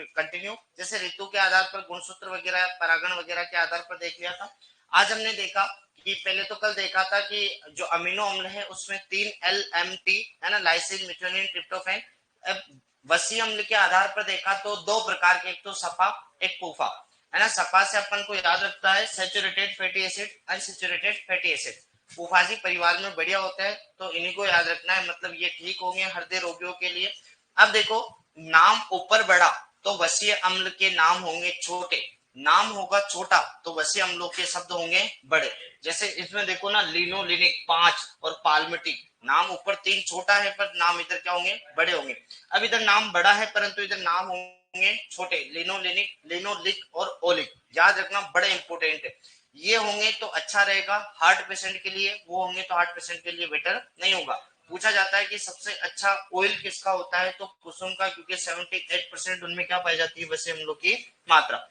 कंटिन्यू, जैसे ऋतु के आधार पर गुणसूत्र वगैरह, परागण वगैरह के आधार पर देख लिया था। आज हमने देखा कि पहले तो कल देखा था कि जो अमीनो अम्ल है उसमें 3 LMT है ना, लाइसिन, मिथ्योनिन, ट्रिप्टोफैन। अब वसी अम्ल के आधार पर देखा तो 2 प्रकार के, एक तो सफा, एक पूफा, है ना। सफा से अपन को याद रखता है saturated fatty acid, unsaturated fatty acid. फूफाजी परिवार में बढ़िया होता है, तो इन्हीं को याद रखना है, मतलब ये ठीक होंगे हृदय रोगियों के लिए। अब देखो, नाम ऊपर बड़ा तो वसीय अम्ल के नाम होंगे छोटे, नाम होगा छोटा तो वसीय अम्लों के शब्द होंगे बड़े। जैसे इसमें देखो ना, लिनोलिनिक 5 और पाल्मिटिक, नाम ऊपर 3 छोटा है पर नाम इधर क्या होंगे, बड़े होंगे। अब इधर नाम बड़ा है परंतु इधर नाम होंगे छोटे, लिनोलिनिक, लिनोलिक और ओलिक, याद रखना, बड़े इंपोर्टेंट है। ये होंगे तो अच्छा रहेगा हार्ट पेशेंट के लिए, वो होंगे तो हार्ट पेशेंट के लिए बेटर नहीं होगा। पूछा जाता है कि सबसे अच्छा ऑयल किसका होता है, तो कुसुम का, क्योंकि 78% उनमें क्या पाई जाती है, वैसे हम लोग की मात्रा।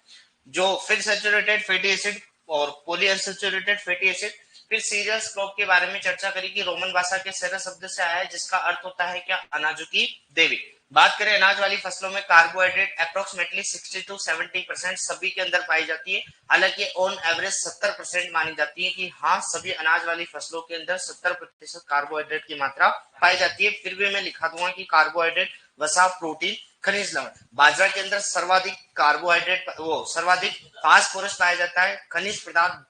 जो फिर सैचुरेटेड फैटी एसिड और पॉली अनसैचुरेटेड फैटी एसिड, फिर सीरियल्स क्रॉप के बारे में चर्चा करी कि रोमन भाषा के सेरा शब्द से आया है जिसका अर्थ होता है क्या, अनाजों की देवी। बात करें अनाज वाली फसलों में कार्बोहाइड्रेट अप्रोक्सीमेटली 60 to 70% सभी के अंदर पाई जाती है। हालांकि ऑन एवरेज 70% मानी जाती है कि हाँ सभी अनाज वाली फसलों के अंदर 70% कार्बोहाइड्रेट की मात्रा पाई जाती है। फिर भी मैं लिखा दूंगा कि कार्बोहाइड्रेट, वसा, प्रोटीन, खनिज लवण। बाजरा के अंदर सर्वाधिक कार्बोहाइड्रेट सर्वाधिक फास्फोरस पाया जाता है। खनिज पदार्थ,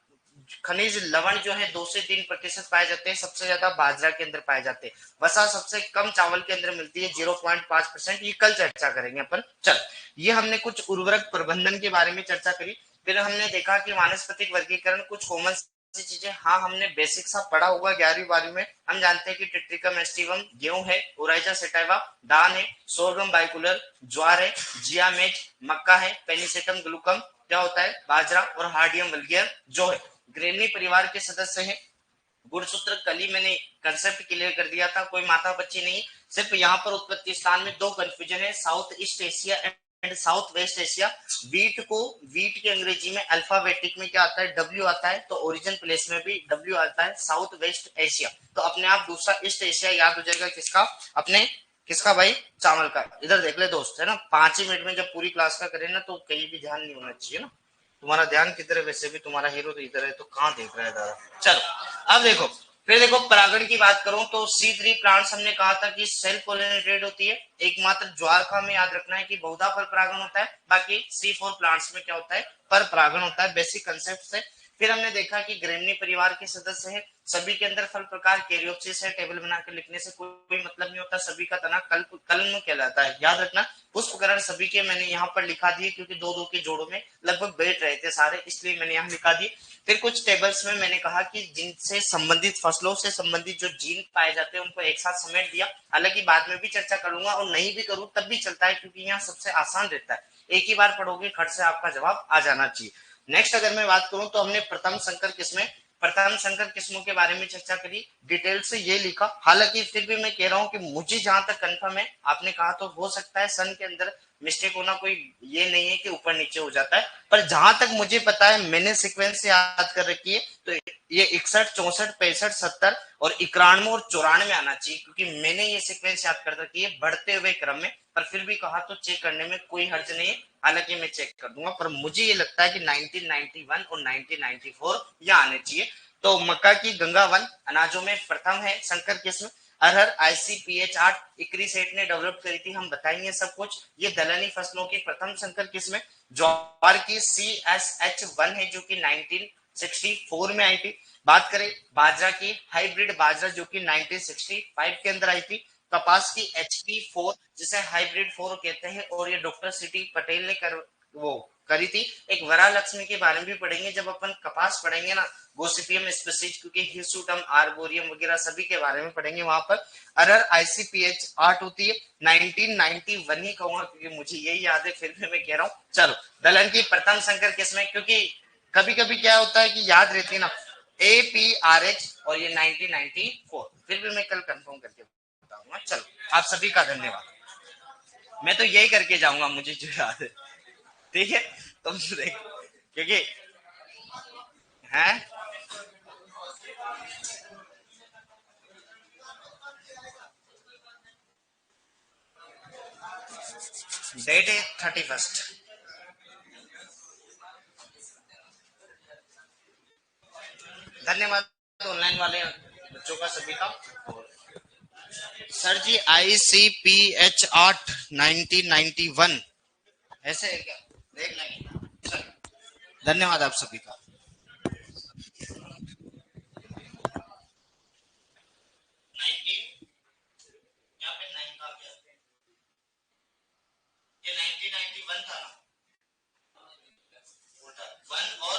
खनिज लवण जो है 2 से 3% पाए जाते हैं, सबसे ज्यादा बाजरा के अंदर पाए जाते हैं। वसा सबसे कम चावल के अंदर मिलती है 0.5%, ये कल चर्चा करेंगे अपन। चल, ये हमने कुछ उर्वरक प्रबंधन के बारे में चर्चा करी। फिर हमने देखा कि वानस्पतिक वर्गीकरण, कुछ कॉमन चीजें हाँ हमने बेसिक सा पढ़ा होगा 11वीं 12वीं में। हम जानते हैं कि टिट्रिकम एस्टिवम गेहूं है, ओराइजा सेटाइवा धान है, सोरगम बाइकुलर ज्वार है, जिया मेज मक्का है, पेनिसेटम ग्लूकम क्या होता है बाजरा, और हार्डियम वल्गियर जो है ग्रेनी परिवार के सदस्य हैं। गुणसूत्र कली मैंने कंसेप्ट क्लियर कर दिया था, कोई माता बच्ची नहीं। सिर्फ यहाँ पर उत्पत्ति स्थान में 2 कंफ्यूजन है, south east Asia and south west Asia. Wheat के अंग्रेजी में अल्फाबेटिक में क्या आता है, डब्ल्यू आता है, तो ओरिजिन प्लेस में भी डब्ल्यू आता है, साउथ वेस्ट एशिया। तो अपने आप दूसरा ईस्ट एशिया याद हो जाएगा किसका, अपने किसका भाई, चावल का। इधर देख ले दोस्त, है ना 5 ही मिनट में जब पूरी क्लास का करें ना तो कहीं भी ध्यान नहीं होना चाहिए ना। तुम्हारा ध्यान किधर है, वैसे भी तुम्हारा हीरो तो इधर है, तो कहाँ देख रहा है दादा। चलो अब देखो, फिर देखो परागण की बात करूं तो C3 प्लांट्स हमने कहा था कि सेल्फ पोलिनेटेड होती है। एकमात्र ज्वार का हमें याद रखना है कि बहुधा पर परागण होता है, बाकी C4 प्लांट्स में क्या होता है, पर परागण होता है, बेसिक कंसेप्ट से। फिर हमने देखा कि ग्रेमनी परिवार के सदस्य है, सभी के अंदर फल प्रकार कैरियोप्सिस है, टेबल बनाकर लिखने से कोई मतलब नहीं होता, सभी का तना कलम कहलाता है, याद रखना। पुष्पकरण सभी के मैंने यहाँ पर लिखा दिए क्योंकि 2-2 के जोड़ों में लगभग बैठ रहे थे सारे, इसलिए मैंने यहाँ लिखा दिए। फिर कुछ टेबल्स में मैंने कहा कि जिनसे संबंधित फसलों से संबंधित जो जीन पाए जाते हैं उनको एक साथ समेट दिया। हालांकि बाद में भी चर्चा करूंगा और नहीं भी करूं तब भी चलता है क्योंकि यहाँ सबसे आसान रहता है, एक ही बार पढ़ोगे खट से आपका जवाब आ जाना चाहिए। नेक्स्ट अगर मैं बात करूं तो हमने प्रथम संकर किस्मों के बारे में चर्चा करी, डिटेल से ये लिखा। हालांकि फिर भी मैं कह रहा हूं कि मुझे जहां तक कंफर्म है, आपने कहा तो हो सकता है सन के अंदर मिस्टेक होना, कोई ये नहीं है कि ऊपर नीचे हो जाता है, पर जहां तक मुझे पता है मैंने सीक्वेंस याद कर रखी है, तो ये 61, 64, 65, 70 और 91 और 94 आना चाहिए, क्योंकि मैंने ये सीक्वेंस याद कर रखी है बढ़ते हुए क्रम में। पर फिर भी कहा तो चेक करने में कोई हर्ज नहीं है, हालांकि मैं चेक कर दूंगा, पर मुझे ये लगता है कि 1991 और 1994 यहाँ आने चाहिए। तो मक्का की गंगा वन अनाजों में प्रथम है संकर किस्म। अरहर ICPH8 इकरी सेठ ने डेवलप करी थी, हम बताएंगे सब कुछ। ये दलहनी फसलों की प्रथम संकर किस्म है। ज्वार की CSH1 है जो कि 1964 में आई थी। बात करें बाजरा की, हाइब्रिड बाजरा जो कि 1965 के अंदर आई थी। कपास की HP4 जिसे हाइब्रिड 4 कहते हैं, और ये डॉक्टर सिटी पटेल ने करी थी। एक वरा लक्ष्मी के बारे में भी पढ़ेंगे जब अपन कपास पढ़ेंगे ना, गोसिपियम स्पेसीज, क्योंकि हिरसुटम आर्बोरियम वगैरह सभी के बारे में पढ़ेंगे वहां पर। अरहर ICPH8 होती है, 1991 ही कहूंगा क्योंकि मुझे यही याद है, फिर भी मैं कह रहा हूँ। चलो, दलहन की प्रथम संकर किस्म, क्योंकि कभी कभी क्या होता है कि याद रहती है ना, APRH और ये 1994, फिर भी मैं कल कंफर्म करके बताऊंगा। चलो, आप सभी का धन्यवाद। मैं तो यही करके जाऊंगा मुझे जो याद है, ठीक है। तुम देख, क्योंकि है डेट है 31। धन्यवाद ऑनलाइन वाले बच्चों का सभी का। सर जी ICPH8 1991 ऐसे है क्या, देख लेंगे। धन्यवाद आप सभी का। 19 यहाँ पे 9 का गया, ये 1991 था ना, 1 और